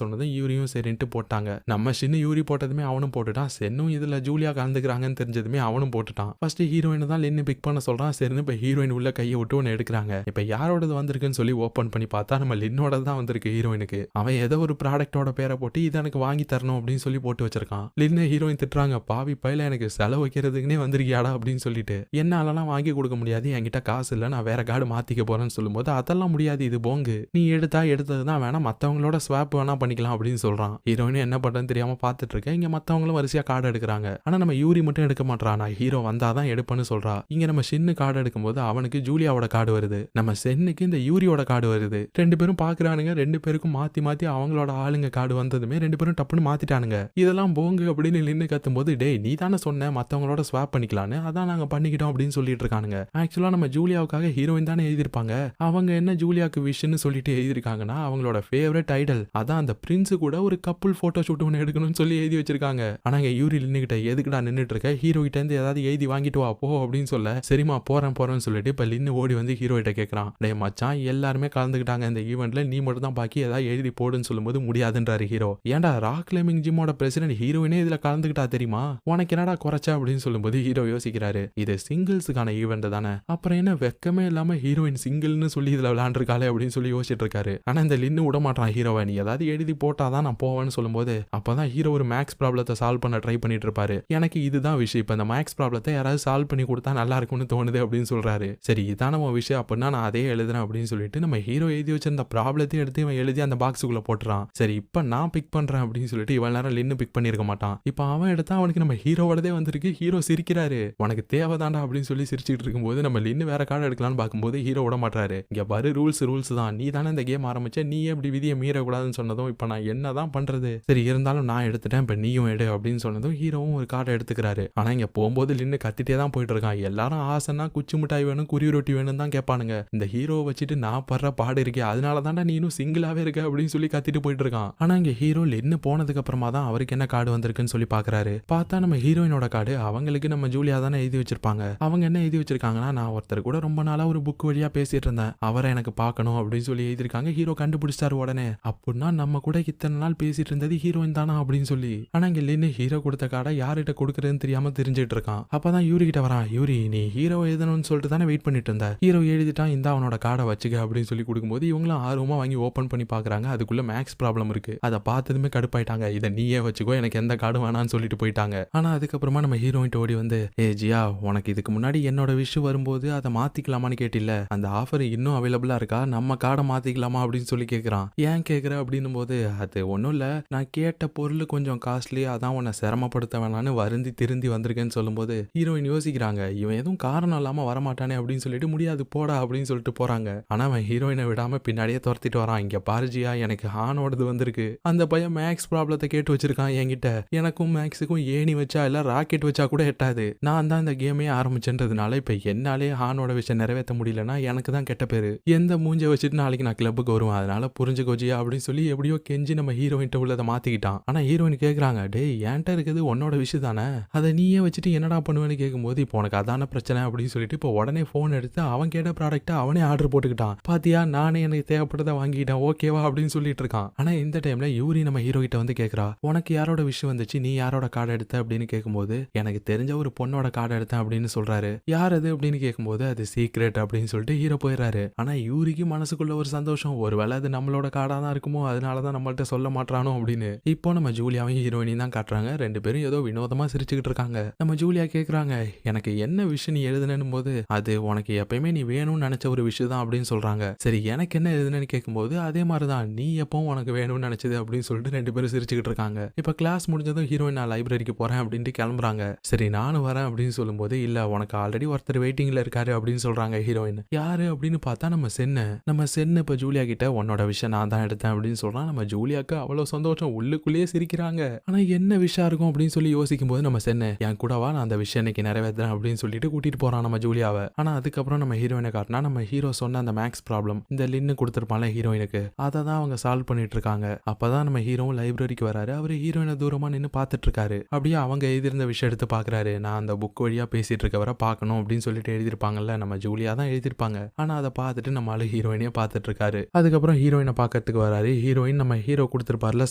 சொன்னதும் யூரியும் சரின்ட்டு போட்டாங்க. நம்ம சின்ன யூரி போட்டதுமே அவனும் போட்டுட்டான். சென்னும் இதுல ஜூலியா கலந்துக்கிறாங்கன்னு தெரிஞ்சதுமே அவனும் போட்டுட்டான். ஃபர்ஸ்ட் ஹீரோயின் தான் லின்னு பிக் பண்ண சொல்றான். சரின்னு இப்ப ஹீரோயின் உள்ள கையை விட்டு ஒன்னு எடுக்கிறாங்க. இப்ப யாரோடது வந்திருக்குன்னு சொல்லி ஓபன் பண்ணி பார்த்தா நம்ம லின்னோட தான் வந்திருக்கு ஹீரோயினுக்கு. அவன் ஏதோ ஒரு ப்ராடக்டோட பேரை போட்டு இதை எனக்கு வாங்கி தரணும் அப்படின்னு சொல்லி போட்டு வச்சிருக்கான். லின்னு ஹீரோயின் திட்டுறாங்க, பாவி பையில எனக்கு செலவு வைக்கிறதுக்குன்னே வந்திருக்கியாடா அப்படின்னு சொல்லிட்டு. என்னாலலாம் வாங்கி கொடுக்க முடியாது, என்கிட்ட காசு இல்ல, நான் வேற கார்டு மாத்திக்க போறேன்னு சொல்லும்போது அதெல்லாம் முடியாது, இது போங்கு, நீ எடுத்ததுதான் வேணா மத்தவங்களோட ஸ்வாப் வேணா பண்ணிக்கலாம் அப்படின்னு சொல்றான். ஹீரோயின் என்ன பண்றதுன்னு தெரியாம பாத்துட்டு இருக்க. இங்க மத்தவங்களும் வரிசையா கார்டு எடுக்கிறாங்க. ஆனா நம்ம யூரி மட்டும் எடுக்க மாட்டான். நான் ஹீரோ வந்தாதான் எடுப்பேன்னு சொல்றா. இங்க நம்ம சின்ன கார்டு எடுக்கும்போது அவனுக்கு ஜூலியாவோட கார்டு வருது, நம்ம சென்னுக்கு இந்த யூரியோட கார்டு வருது. ரெண்டு பேரும் பாக்குறானுங்க. ரெண்டு பேருக்கும் மாத்தி மாத்தி அவங்களோட ஆளுங்க கார்டு வந்ததுமே ரெண்டு பேரும் டப்புன்னு மாத்திட்டானுங்க. இதெல்லாம் போங்கு அப்படின்னு நின்னு கத்தும் போது, டேய் நீ தானே சொன்ன மத்தவங்களோட ஸ்வாப் பண்ணிக்கலான்னு, அதான் நாங்க பண்ணிக்கிட்டோம் அப்படின்னு சொல்லிட்டு இருக்கானுங்க. ஆக்சுவலா நம்ம ஜூலியாவுக்காக ஹீரோயின் தானே எழுதிருப்பாங்க. அவங்க என்ன ஜூலியாக்கு விஷன்னு சொல்லிட்டு எழுதிருக்காங்கன்னா அவங்களோட ஃபேவரட் ஐடல் அதான் அந்த பிரின்ஸ் கூட ஒரு கப்புள் போட்டோ ஷூட் ஒன்று எடுக்கணும்னு சொல்லி எழுதி வச்சிருக்காங்க. ஆனா இங்க யூரி நின்னுகிட்ட எதுக்குடா நின்னுட்டு இருக்க, ஹீரோ கிட்ட இருந்து ஏதாவது எழுதி வாங்கிட்டு வா போ அப்படின்னு சொல்ல, சரிமா போறேன்னு சொல்லிட்டு இப்ப லின்னு ஓடி வந்து ஹீரோ கிட்ட கேட்கறான். டே மச்சான் எல்லாருமே கலந்துக்கிட்டாங்க இந்த ஈவெண்ட்ல, நீ மட்டும் தான் பாக்கி ஏதாவது எழுதி போடுன்னு சொல்லும்போது முடியாதுன்றாரு ஹீரோ. ஏன்டா ராக் கிளைம்பிங் ஜிம்மோட பிரசிடென்ட் ஹீரோயினே இதுல கலந்துக்கிட்டா தெரியுமா, உனக்கு என்னடா குறைச்சா அப்படின்னு சொல்லும்போது ஹீரோ யோசிக்கிறாரு, இது சிங்கிள்ஸுக்கான ஈவெண்ட் தானே, அப்புறம் என்ன வெக்கமே இல்லாம ஹீரோயின் சிங்கிள்னு சொல்லி இதுல விளையாண்டுருக்காளே அப்படின்னு சொல்லி யோசிச்சுட்டு இருக்காரு. ஆனா இந்த லின்னு விட மாட்டான் ஹீரோவை, நீ ஏதாவது எழுதி போட்டாதான் நான் போவேன்னு சொல்லும்போது அப்பதான் ஹீரோ ஒரு மேக்ஸ் ப்ராப்ளத்தை சால்வ் பண்ண ட்ரை பண்ணிட்டு இருப்பாரு. எனக்கு இதுதான் விஷயம், இப்ப இந்த மேக்ஸ் ப்ராப்ளத்தை யாராவது சால்வ் பண்ணி கொடுத்தா நல்லா இருக்கும்னு தோணுது அப்படின்னு சொல்றாரு. சரி இதான உன் விஷயம் அப்படின்னா நான் அதே எழுதுறேன் அப்படின்னு சொல்லிட்டு நம்ம ஹீரோ எழுதி வச்சிருந்த ப்ராப்ளத்தையும் எடுத்து இவன் எழுதி அந்த பாக்ஸுக்குள்ள போட்டுறான். சரி இப்ப நான் பிக் பண்றேன் அப்படின்னு சொல்லிட்டு இவ்வளவு நேரம் லின்னு பிக் பண்ணிருக்க மாட்டான். இப்ப அவன் எடுத்தா அவனுக்கு நம்ம ஹீரோவோடதே வந்திருக்கு. ஹீரோ சிரிக்கிறாரு, உனக்கு தேவைதாண்டா அப்படின்னு சொல்லி சிரிச்சுட்டு இருக்கும்போது நம்ம லின்னு வேற கார்டு எடுக்கலாம்னு பார்க்கும்போது ஹீரோ விட மாட்டாரு. இங்க பாரு ரூல்ஸ் தான், நீ தானே இந்த கேம் ஆரம்பிச்ச, நீ எப்படி விதியை மீறக்கூடாதுன்னு சொன்னதும் இப்ப நான் என்னதான் பண்றது, சரி இருந்தாலும் நான் எடுத்துட்டேன், இப்ப நீயும் எடு அப்படின்னு சொன்னதும் ஹீரோவும் ஒரு கார்டை எடுத்துக்கிறாரு. ஆனா இங்க போகும்போது லின்னு கத்திட்டே தான் போயிட்டு இருக்கான். எல்லாரும் ஆசைன்னா குச்சி மிட்டாய் வேணும் குருவி ரொட்டி வேணும் தான் கேட்பானுங்க, இந்த ஹீரோவை வச்சுட்டு நான் படுற பாடு இருக்கே, அதனால தான்டா நீனும் சிங்கிளாவே இருக்க அப்படின்னு சொல்லி கத்திட்டு போயிட்டு இருக்கான். ஆனா இங்க ஹீரோ லின்னு போனதுக்கு அப்புறமா தான் அவருக்கு என்ன கார்டு வந்திருக்குன்னு சொல்லி பாக்குறாரு. பார்த்தா நம்ம ஹீரோயினோட கார்டு அவங்களுக்கு நம்ம ஜூலியா தானே எழுதி வச்சிருப்பாங்க. அவங்க என்ன எழுதி வச்சிருக்காங்கன்னா, நான் ஒருத்தர் கூட ரொம்ப நாளா ஒரு புக் வழியா பேசிட்டு இருந்தேன், அவரை எனக்கு பார்க்கணும் அப்படின்னு சொல்லி எழுதிருக்காங்க. ஹீரோ கண்டுபிடிச்சாரு உடனே, அப்படின்னா நம்ம கூட இத்தனை நாள் பேசிட்டு இருந்தது ஹீரோயின் தானா அப்படின்னு சொல்லி. ஆனா இங்க லின்னு ஹீரோ கொடுத்த கார்டை யார்கிட்ட கொடுக்கறதுன்னு தெரியாம தெரிஞ்சிட்டு இருக்கான். அப்பதான் யூரி கிட்ட வரான். யூரி நீ ஹீரோ எழுதணும்னு சொல்லிட்டு தானே வெயிட் பண்ணிட்டு இருந்த, ஹீரோ எழுதிட்டான், இந்த அவனோட கார்டை வச்சுக்க அப்படின்னு சொல்லி கொடுக்கும்போது இவங்களும் ஆர்வமா வாங்கி ஓபன் பண்ணி பாக்குறாங்க. அதுக்குள்ள மேக்ஸ் ப்ராப்ளம் இருக்கு. அதை பார்த்ததுமே கடுப்பாயிட்டாங்க. இதை நீயே வச்சுக்கோ, எனக்கு எந்த கார்டும் வேணான்னு சொல்லிட்டு போயிட்டாங்க. ஆனா அதுக்கப்புறமா நம்ம ஹீரோயின் ஓடி வந்து, ஏ ஜியா உனக்கு இதுக்கு முன்னாடி என்னோட விஷ் வரும்போது அதை மாத்திக்கலாமான்னு கேட்டில்ல, அந்த ஆஃபர் இன்னும் அவைலபிளா இருக்கா, நம்ம கார்டை மாத்திக்கலாமா அப்படின்னு சொல்லி கேட்கறான். ஏன் கேட்கற அப்படின்னும் போது, அது ஒன்றும் இல்லை, நான் கேட்ட பொருள் கொஞ்சம் காஸ்ட்லி, அதான் உன்னை சிரமப்படுத்த வேணான்னு வருந்தி திருந்தி வந்திருக்கேன்னு சொல்லும்போது ஹீரோயின் யோசிக்கிறாங்க, இவன் எதுவும் காரணம் இல்லாம வரமாட்டானே அப்படின்னு சொல்லிட்டு முடியாது போடா அப்படின்னு சொல்லிட்டு போறாங்க. ஆனா அவன் ஹீரோயினை விடாம பின்னாடியே துரத்திட்டு வரான். இங்க பாருஜியா எனக்கு ஹானோடது வந்திருக்கு, அந்த பையன் மேக்ஸ் ப்ராப்ளத்தை கேட்டு வச்சிருக்கான் என்கிட்ட, எனக்கும் மேக்ஸுக்கும் ஏணி வச்சா இல்ல ராக்கெட் வச்சா கூட எட்டாது, நான் தான் இந்த கேமே ஆரம்பிச்சேன்றதுனால இப்ப என்னாலே ஹானோட விஷயம் நிறைவேற்ற முடியலன்னா எனக்கு தான் கெட்ட பேரு, எந்த மூஞ்ச வச்சுட்டு நாளைக்கு நான் கிளப்புக்கு வருவேன், அதனால புரிஞ்சுக்கோஜியா அப்படின்னு சொல்லி எப்படியோ கெஞ்சி நம்ம ஹீரோயின் உள்ளதை மாத்திக்கிட்டான். ஆனா ஹீரோயின் கேக்குறாங்க, டேய் என்கிட்ட இருக்குது உன்னோட விஷயம் தானே, அதை நீயே வச்சுட்டு என்னடா பண்ணுவேன்னு கேட்கும்போது, இப்போ உனக்கு அதான பிரச்சனை அப்படின்னு சொல்லிட்டு இப்போ உடனே போன் எடுத்து அவன் கேட்ட ப்ராடக்ட்டை அவனே ஆர்டர் போட்டுக்கிட்டான். பாத்தியா நானே எனக்கு தேவைப்பட்டதை வாங்கிட்டேன் ஓகேவா அப்படின்னு சொல்லிட்டு இருக்கான். ஆனா இந்த டைம்ல யூரி நம்ம ஹீரோ கிட்ட வந்து கேக்குறா, உனக்கு யாரோட விஷயம் வந்துச்சு, நீ யாரோட கார்டு எடுத்த அப்படின்னு கேட்கும்போது, எனக்கு தெரிஞ்ச ஒரு பொண்ணோட கார்டு எடுத்தேன் அப்படின்னு சொல்றாரு. யார் அது அப்படின்னு கேட்கும்போது, அது சீக்ரெட் அப்படின்னு சொல்லிட்டு ஹீரோ போயிடுறாரு. ஆனா யூரிக்கு மனசுக்குள்ள ஒரு சந்தோஷம், ஒருவேளை அது நம்மளோட கார்டா தான் இருக்குமோ, அதனாலதான் நம்மள்ட்ட சொல்ல மாட்டானோ அப்படின்னு. இப்போ நம்ம ஜூலியாவையும் ஹீரோயினையும் தான் காட்டுறாங்க. ரெண்டு பேரும் ஏதோ வினோதமா சிரிச்சுக்கிட்டு இருக்காங்க. நம்ம ஜூலியா கேக்குறாங்க, எனக்கு என்ன விஷயம் நீ எழுதுனேன்னு போது, அது உனக்கு எப்பயுமே நீ வேணும்னு நினைச்ச ஒரு விஷயம் தான் அப்படின்னு சொல்றாங்க. சரி எனக்கு என்ன எழுதுனேன்னு கேட்கும்போது, அதே மாதிரிதான் நீ எப்பவும் உனக்கு வேணும்னு நினைச்சது அப்படின்னு சொல்லிட்டு ரெண்டு பேரும் சிரிச்சுக்கிட்டு இருக்காங்க. இப்ப கிளாஸ் முடிஞ்சதும் ஹீரோயின் நான் லைப்ரரிக்கு போறேன் அப்படின்ட்டு கிளம்புறாங்க. சரி நானும் வரேன் அப்படின்னு சொல்லும்போது, இல்ல உனக்கு ஆல்ரெடி ஒருத்தர் வெயிட்டிங்ல இருக்காரு அப்படின்னு சொல்றாங்க ஹீரோயின். யாரு அப்படின்னு பார்த்தா நம்ம சென்னு இப்ப ஜூலியா கிட்ட உன்னோட விஷயம் நான் தான் எடுத்தேன் அப்படின்னு சொல்றான். நம்ம ஜூலியாக்கு அவ்வளவு சந்தோஷம், உள்ளுக்குள்ளேயே சிரிக்கிறாங்க. ஆனா என்ன விஷயம் இருக்கும் அப்படின்னு சொல்லி யோசிக்கும் போது நம்ம சென்னு என் கூடவா நான் அந்த விஷயம் இன்னைக்கு நிறைவேற்றேன் அப்படின்னு சொல்லிட்டு கூட்டிட்டு போறான் நம்ம ஜூலியாவை. ஆனா அதுக்கப்புறம் நம்ம ஹீரோயினை காட்டினா நம்ம ஹீரோ சொன்ன அந்த மேக்ஸ் ப்ராப்ளம் இந்த லின்னு கொடுத்துருப்பான்ல ஹீரோயினுக்கு, அதை தான் அவங்க சால்வ் பண்ணிட்டு இருக்காங்க. அப்பதான் நம்ம ஹீரோவும் லைப்ரரிக்கு வராரு. அவரு ஹீரோயினை தூரமா நின்று பார்த்துட்டு இருக்காரு. அப்படியே அவங்க எழுதியிருந்த விஷயம் எடுத்து பாக்குறாரு. நான் அந்த புக் வழியா பேசிட்டு இருக்கவரை பார்க்கணும் அப்படின்னு சொல்லிட்டு எழுதிருப்பாங்கல்ல, நம்ம ஜூலியா தான் எழுதிருப்பாங்க. ஆனா அதை பார்த்துட்டு நம்ம ஆளு ஹீரோயினே பார்த்துட்டு இருக்காரு. அதுக்கப்புறம் ஹீரோயினை பாக்கிறதுக்கு வராரு. ஹீரோயின் நம்ம ஹீரோ கொடுத்துருப்பார்ல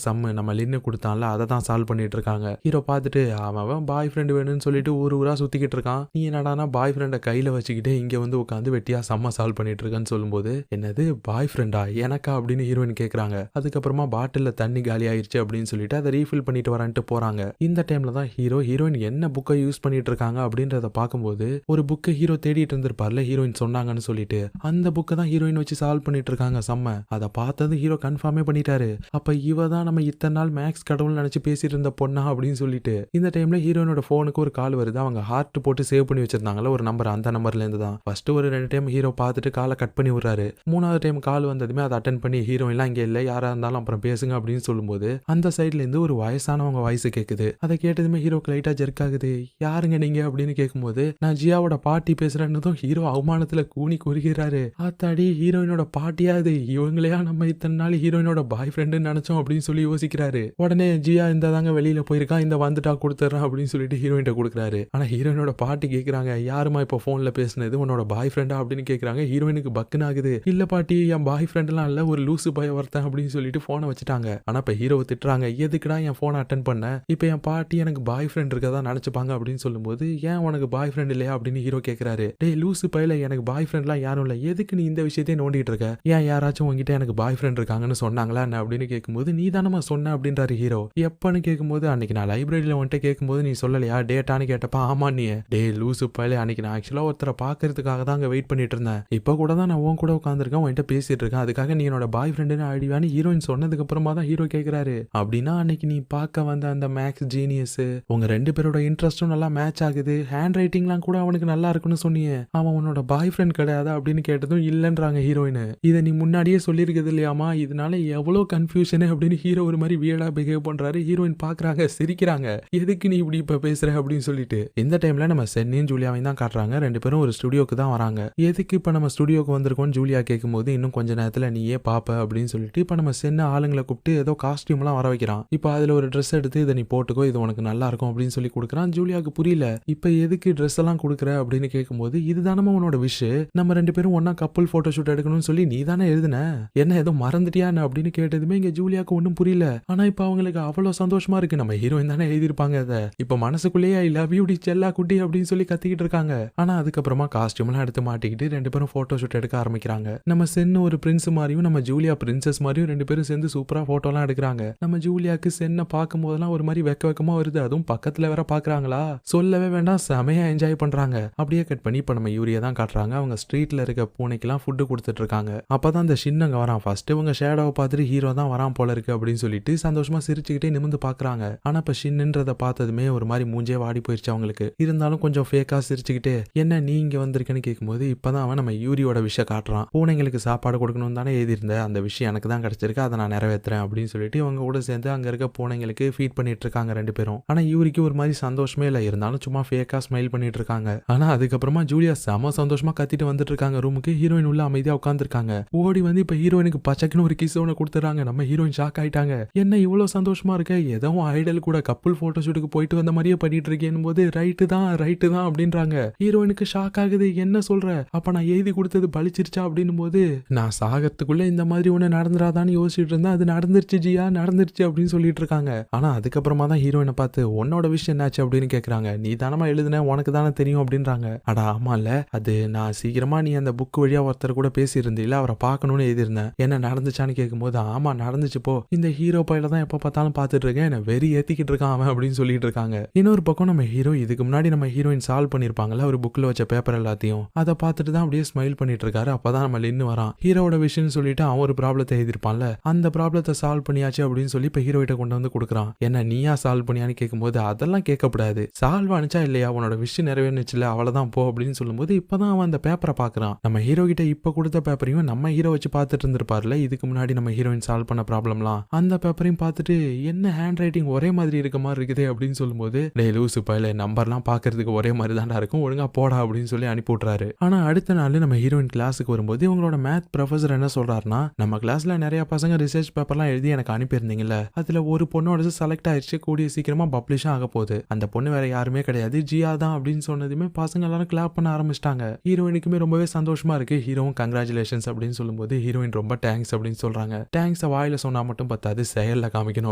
சம்மு, நம்ம லின்னு கொடுத்தான்ல, அதை தான் சால்வ் பண்ணிட்டு இருக்காங்க. ஹீரோ பார்த்துட்டு அவன் பாய் ஃப்ரெண்டு வேணும்னு சொல்லிட்டு ஊரா சுத்திக்கிட்டு இருக்கான், நீ என்னடானா பாய் ஃப்ரெண்டை கையில வச்சுக்கிட்டு இங்க வந்து உட்காந்து வெட்டியா சம்ம சால்வ் பண்ணிட்டு இருக்கான்னு சொல்லும்போது, என்னது பாய் ஃப்ரெண்டா எனக்கா அப்படின்னு ஹீரோயின் கேக்குறாங்க. அதுக்கப்புறமா பாட்டில்ல தண்ணி காலி ஆயிருச்சு அப்படின்னு சொல்லிட்டு அதை ரீஃபில் பண்ணிட்டு வரான்ட்டு போறாங்க. இந்த டைம்ல தான் ஹீரோயின் என்ன புக்கை யூஸ் பண்ணிட்டு இருக்காங்க அப்படின்றத பார்க்கும்போது, ஒரு புக்கை ஹீரோ தேடிட்டு இருந்திருப்பார்ல ஹீரோயின் சொன்னாங்கன்னு சொல்லிட்டு, அந்த புக்கை தான் ஹீரோயின் வச்சு சால்வ் பண்ணிட்டு இருக்காங்க சம்ம. அதை பார்த்தது ஹீரோ கன்ஃபார்மே பண்ணிட்டாரு. அப்ப இவ தான் நம்ம இத்தனை நாள் மேக்ஸ் கடவுள் நினைச்சு பேசிட்டு இருந்த பொண்ணா அப்படின்னு சொல்லிட்டு. இந்த டைம்ல ஹீரோயினோட போனுக்கு ஒரு கால் வருது. அவங்க ஹார்ட் போட்டு சேவ் பண்ணி வச்சிருந்தாங்கல்ல ஒரு நம்பர், அந்த நம்பர்ல இருந்து தான். ஃபர்ஸ்ட் ஒரு 2 டைம் ஹீரோ பார்த்துட்டு காலை கட் பண்ணி விடுறாரு. 3வது டைம் கால் வந்ததுமே அதை அட்டன் பண்ணி ஹீரோயின்லாம் இங்க இல்ல, யாரா இருந்தாலும் அப்புறம் பேசுங்க அப்படின்னு சொல்லும்போது, அந்த சைட்ல இருந்து ஒரு வயசானவங்க வாய்ஸ் கேக்குது. அதை கேட்டதுமே ஹீரோக்கு லைட்டா ஜெர்க் ஆகுது. யாருங்க நீங்க அப்படின்னு கேட்கும்போது, நான் ஜியாவோட பாட்டி பேசுறேன்னதும் ஹீரோ அவமானத்துல கூனி குறுகிறாரு. ஆத்தாடி ஹீரோயினோட பாட்டியா இது, இவங்களையா நம்ம இத்தனை நாள் ஹீரோயினோட பாய் ஃப்ரெண்டுன்னு நினைச்சோம் அப்படின்னு சொல்லி யோசிக்கிறாரு. உடனே ஜியா இந்த தாங்க வெளியில போயிருக்கா, இந்த வந்துட்டா கொடுத்துட்றான் அப்படின்னு சொல்லிட்டு ஹீரோயின்ட்ட கொடுக்குறாரு. ஆனா ஹீரோயினோட பாட்டி கேக்குறாங்க, யாருமா இப்போ போன்ல பேசுனது, உன்னோட பாய் ஃப்ரெண்டா அப்படின்னு கேக்குறாங்க. ஹீரோயினுக்கு பக்குன்னு ஆகுது. இல்ல பாட்டி, என் பாய் ஃப்ரெண்ட்லாம் இல்ல, ஒரு லூசு பாய் ஒருத்தன் அப்படின்னு சொல்லிட்டு போனை வச்சுட்டாங்க. ஆனா இப்ப ஹீரோவை திட்டுறாங்க, எதுக்குடா என் போனை அட்டன் பண்ண, இப்ப என் பாட்டி எனக்கு பாய் ஃப்ரெண்ட் இருக்கதா நினைச்சுப்பாங்க அப்படின்னு சொல்லும்போது, ஏன் உனக்கு பாய் ஃப்ரெண்ட் இல்லையா அப்படின்னு ஹீரோ கேக்குறாரு. டேய் லூசு பையில, எனக்கு பாய் ஃப்ரெண்ட்லாம் யாரும் இல்ல, எதுக்கு நீ இந்த விஷயத்தையே நோண்டிட்டு இருக்க, ஏன் யாராச்சும் உங்ககிட்ட எனக்கு பாய் ஃப்ரெண்ட் இருக்காங்கன்னு சொன்னாங்களா என்ன அப்படின்னு கேட்கும்போது, நீ தானமா சொன்ன அப்படின்றாரு ஹீரோ. எப்பன்னு கேட்கும்போது, அன்னைக்கு நான் லைப்ரரியில வந்துட்டு கேட்கும்போது நீ சொல்லலையா டேட்டான்னு கேட்டப்ப ஆமா நீ. டே லூசு பையில, அன்னைக்கு நான் ஆக்சுவலா ஒருத்தரை பாக்குறதுக்காக தான் அங்க வெயிட் பண்ணிட்டு இருந்தேன், இப்ப கூட தான் நான் உன் கூட உட்காந்துருக்கேன், உன்கிட்ட பேசிட்டு இருக்கேன், அதுக்காக நீ என்னோட பாய் ஃப்ரெண்டுன்னு அடிவான்னு ஹீரோயின் சொன்னதுக்கு அப்புறமா தான் ஹீரோ கேட்கிறாரு. அப்படின்னா அன்னைக்கு நீ பார்க்க வந்த அந்த மேக்ஸ் ஜீனியஸ், உங்க 2 பேரோட இன்ட்ரெஸ்டும் நல்லா மேட்ச் ஆகுது, ஹேண்ட் ரைட்டிங்லாம் கூட அவனுக்கு நல்லா இருக்குன்னு சொன்னீங்க, அவன் உன்னோட பாய் ஃப்ரெண்ட் கிடையாது அப்படின்னு கேட்டதும் இல்லைன்றாங்க ஹீரோயின். இதை நீ முன்னாடியே சொல்லியிருக்கிறது இல்லையாமா, இதனால எவ்வளோ கன்ஃபியூஷனு அப்படின்னு ஹீரோ ஒரு மாதிரி வியர்டா பிஹேவ் பண்றாரு. ஹீரோயின் பாக்குறாங்க, சிரிக்கிறாங்க, எதுக்கு நீ இப்படி இப்ப பேசுற அப்படின்னு சொல்லிட்டு. இந்த டைம்ல நம்ம சென்னியும் ஜூலியாவையும் தான் காட்டுறாங்க. 2 பேரும் ஒரு ஸ்டுடியோக்கு தான் வராங்க. எதுக்கு இப்ப நம்ம ஸ்டுடியோக்கு வந்திருக்கோம் ஜூலியா கேட்கும்போது, இன்னும் கொஞ்ச நேரத்துல நீயே பாப்ப அப்படின்னு சொல்லிட்டு இப்ப நம்ம சென்ன ஆளுங்களை கூப்பிட்டு ஏதோ காஸ்டியூம் எல்லாம் வர வைக்கிறான். இப்ப அதுல ஒரு ட்ரெஸ் எடுத்து இதை நீ போட்டுக்கோ, இது உனக்கு நல்லா இருக்கும் அப்படின்னு சொல்லி கொடுக்குறான். ஜூலியாவுக்கு புரியல, இப்ப எதுக்கு ட்ரெஸ் எல்லாம் கொடுக்குற அப்படின்னு கேட்கும்போது, இதுதானமா உன்னோட விஷ், நம்ம 2 பேரும் ஒன்னா கப்பல் போட்டோ ஷூட் எடுக்கணும்னு சொல்லி நீ தானே எழுதுன, என்ன ஏதோ மறந்துட்டியா அப்படின்னு கேட்டதுமே இங்க ஜூலியாவுக்கு ஒன்றும் புரியல. ஆனா இப்ப அவங்களுக்கு அவ்வளவு சந்தோஷமா இருக்கு, நம்ம ஹீரோயின் தானே எழுதியிருப்பாங்க அதை, இப்ப மனசுக்குள்ளேயே ஐ லவ் யூ டி செல்லா குட்டி அப்படின்னு சொல்லி கத்திக்கிட்டு இருக்காங்க. ஆனா அதுக்கப்புறமா காஸ்டியூம் எல்லாம் எடுத்து மாட்டிக்கிட்டு 2 பேரும் போட்டோ ஷூட் எடுக்க ஆரம்பிக்கிறாங்க. நம்ம சென்னு ஒரு பிரின்ஸ் மாதிரியும் நம்ம ஜூலியா பிரின்சஸ் மாதிரியும் 2 பேரும் சேர்ந்து சூப்பரா போட்டோ எல்லாம் எடுக்கிறாங்க. நம்ம ஜூலியாக்கு சென்னை பார்க்கும் போதெல்லாம் ஒரு மாதிரி வெக்கமா வருது, அதுவும் பக்கத்துல வேற பாக்குறாங்களா, சொல்லவே வேண்டாம், செமையா என்ஜாய் பண்றாங்க. அப்படியே கட் பண்ணி இப்ப நம்ம யூரியா தான் காட்டுறாங்க. அவங்க ஸ்ட்ரீட்ல இருக்க பூனைக்கெல்லாம் ஃபுட்டு கொடுத்துட்டு இருக்காங்க. அப்பதான் இந்த ஷின்னங்க வரான். ஃபர்ஸ்ட் இவங்க ஷேடோவை பார்த்துட்டு ஹீரோ தான் வரான் போல இருக்கு அப்படின்னு சொல்லிட்டு சந்தோஷமா சிரிச்சுக்கிட்டே நிமிந்து பாக்குறாங்க. ஆனா இப்ப ஷின்னுன்றத பார்த்ததுமே ஒரு மாதிரி மூஞ்சே வாடி போயிருச்சு அவங்களுக்கு. இருந்தாலும் கொஞ்சம் ஃபேக்கா சிரிச்சுக்கிட்டே, என்ன நீ இங்க வந்திருக்கேன்னு கேட்கும்போது, இப்பதான் அவன் நம்ம யூரியோட விஷயம் காட்டுறான். பூனைங்களுக்கு சாப்பாடு கொடுக்கணும் தானே எழுதியிருந்த, அந்த விஷயம் எனக்கு தான் கிடைச்சிருக்கு, அதை நான் நிறைவேற்றுறேன் அப்படின்னு சொல்லிட்டு இவங்க கூட சேர்ந்து அங்க இருக்க பூனைங்களுக்கு ஃபீட் பண்ணிட்டு இருக்காங்க 2 பேரும். ஆனா யூரிக்கு ஒரு மாதிரி சந்தோஷமே இல்லை, இருந்தாலும் சும்மா ஃபேக்கா ஸ்மைல் பண்ணிட்டு இருக்காங்க. ஆனா அதுக்கப்புறமா ஜூலியா செம சந்தோஷமா கத்திட்டு வந்துட்டு இருக்காங்க ரூமுக்கு. ஹீரோயின் உள்ள அமைதியா உட்காந்துருக்காங்க. ஓடி வந்து இப்ப ஹீரோயினுக்கு பச்சைக்குன்னு ஒரு கிஸ் ஒன்று கொடுத்துறாங்க. நம்ம ஹீரோயின் ஷாக் ஆயிட்டாங்க. என்ன இவ்வளவு சந்தோஷமா இருக்க, ஏதோ ஐடல் கூட கப்புள் போட்டோ ஷூட்டுக்கு போயிட்டு வந்த மாதிரியே பண்ணிட்டு இருக்கேன் போது, ரைட்டு தான் அப்படின்றாங்க. ஹீரோயினுக்கு ஷாக் ஆகுது, என்ன சொல்ற, அப்ப நான் எழுதி கொடுத்தது பழிச்சிருச்சா அப்படின்னும் போது, நான் சாகத்துக்குள்ள இந்த மாதிரி ஒண்ணு நடந்துராதான்னு யோசிச்சுட்டு இருந்தேன், அது நடந்துருச்சு ஜியா, நடந்துருச்சு அப்படின்னு சொல்லிட்டு இருக்காங்க. ஆனா அதுக்கப்புறமா தான் ஹீரோயினை பார்த்து, உன்னோட விஷயம் என்னாச்சு அப்படின்னு கேக்குறாங்க. நீ தானமா எழுதுன, உனக்கு தானே தெரியும் அப்படின்றாங்க. அடா ஆமா இல்ல, அது நான் சீக்கிரமா நீ அந்த புக் வழியா ஒருத்தர் கூட பேசியிருந்தீல, அவரை பார்க்கணும்னு எழுதியிருந்தேன், என்ன நடந்துச்சான்னு கேட்கும்போது, ஆமா நடந்துச்சு போ, இந்த ஹீரோ பையில தான் எப்ப பார்த்தாலும் பார்த்துட்டு இருக்கேன், என்ன வெறி ஏத்திக்கிட்டு இருக்கான் அவன் அப்படின்னு சொல்லிட்டு இருக்காங்க. இன்னொரு பக்கம் நம்ம ஹீரோ இதுக்கு முன்னாடி நம்ம ஹீரோயின் சால்வ் பண்ணிருப்பாங்கல்ல ஒரு புக்ல வச்ச பேப்பர் எல்லாத்தையும், அதை பார்த்துட்டு தான் அப்படியே ஸ்மைல் பண்ணிட்டு இருக்காரு. அப்பதான் நம்ம லின்னு வரான். ஹீரோட விஷயம் சொல்லிட்டு அவன் ஒரு ப்ராப்ளத்தை எழுதிருப்பான்ல, அந்த ப்ராப்ளத்தை சால்வ் பண்ணியாச்சு அப்படின்னு சொல்லி இப்ப ஹீரோயிட்ட கொண்டு வந்து கொடுக்குறான். என்ன நீயா சால்வ் பண்ணியான்னு கேட்கும்போது, அதெல்லாம் கேட்கக்கூடாது, சால்வ் ஆனிச்சா இல்லையா, உன்னோட விஷயம் நிறைவேறுச்சுல, அவ்வளவுதான் போ அப்படின்னு சொல்லும்போது, இப்பதான் அவன் அந்த பேப்பரை பாக்குறான். நம்ம ஹீரோ கிட்ட இப்ப கொடுத்த பேப்பரையும் நம்ம ஹீரோ வச்சு பார்த்துட்டு இருந்திருப்பார்ல இதுக்கு முன்னாடி நம்ம ஹீரோயின் சால்வ் பண்ண ப்ராப்ளம்லாம், அந்த பேப்பரையும் பார்த்துட்டு என்ன ஹேண்ட் ரைட்டிங் ஒரே மாதிரி இருக்க மாதிரி இருக்குது அப்படின்னு சொல்லும்போது, டே லூசு பையில நம்பர்லாம் பாக்குறதுக்கு ஒரே மாதிரி தான்டா இருக்கும், ஒழுங்கா போடா அப்படின்னு சொல்லி அனுப்பி விட்டுறாரு. ஆனா அடுத்த நாள் நம்ம ஹீரோயின் கிளாஸுக்கு வரும்போது இவங்களோட மேத் ப்ரொஃபசர் என்ன சொல்றாருன்னா, நம்ம கிளாஸ்ல நிறைய பசங்க ரிசர்ச் பேப்பர்லாம் எழுதி எனக்கு அனுப்பியிருந்தீங்கல்ல, அதுல ஒரு பொண்ணோட செலக்ட் ஆயிடுச்சு, கூடிய சீக்கிரமா பப்ளிஷும் ஆக போகுது, அந்த பொண்ணு வேற யாருமே கிடையாது, ஜியா தான் அப்படின்னு சொன்னதுமே பசங்க எல்லாரும் கிளாப் பண்ண ஆரம்பிச்சிட்டாங்க. ஹீரோயினுக்குமே ரொம்பவே சந்தோஷமா இருக்கு. ஹீரோவும் கங்க்ராச்சுலேஷன்ஸ் அப்படின்னு சொல்லும்போது சொல்லும்போது ஹீரோயின் ரொம்ப தேங்க்ஸ் அப்படின்னு சொல்றாங்க. தேங்க்ஸை வாயில சொன்னா மட்டும் பத்தாது, செயல்ல காமிக்கணும்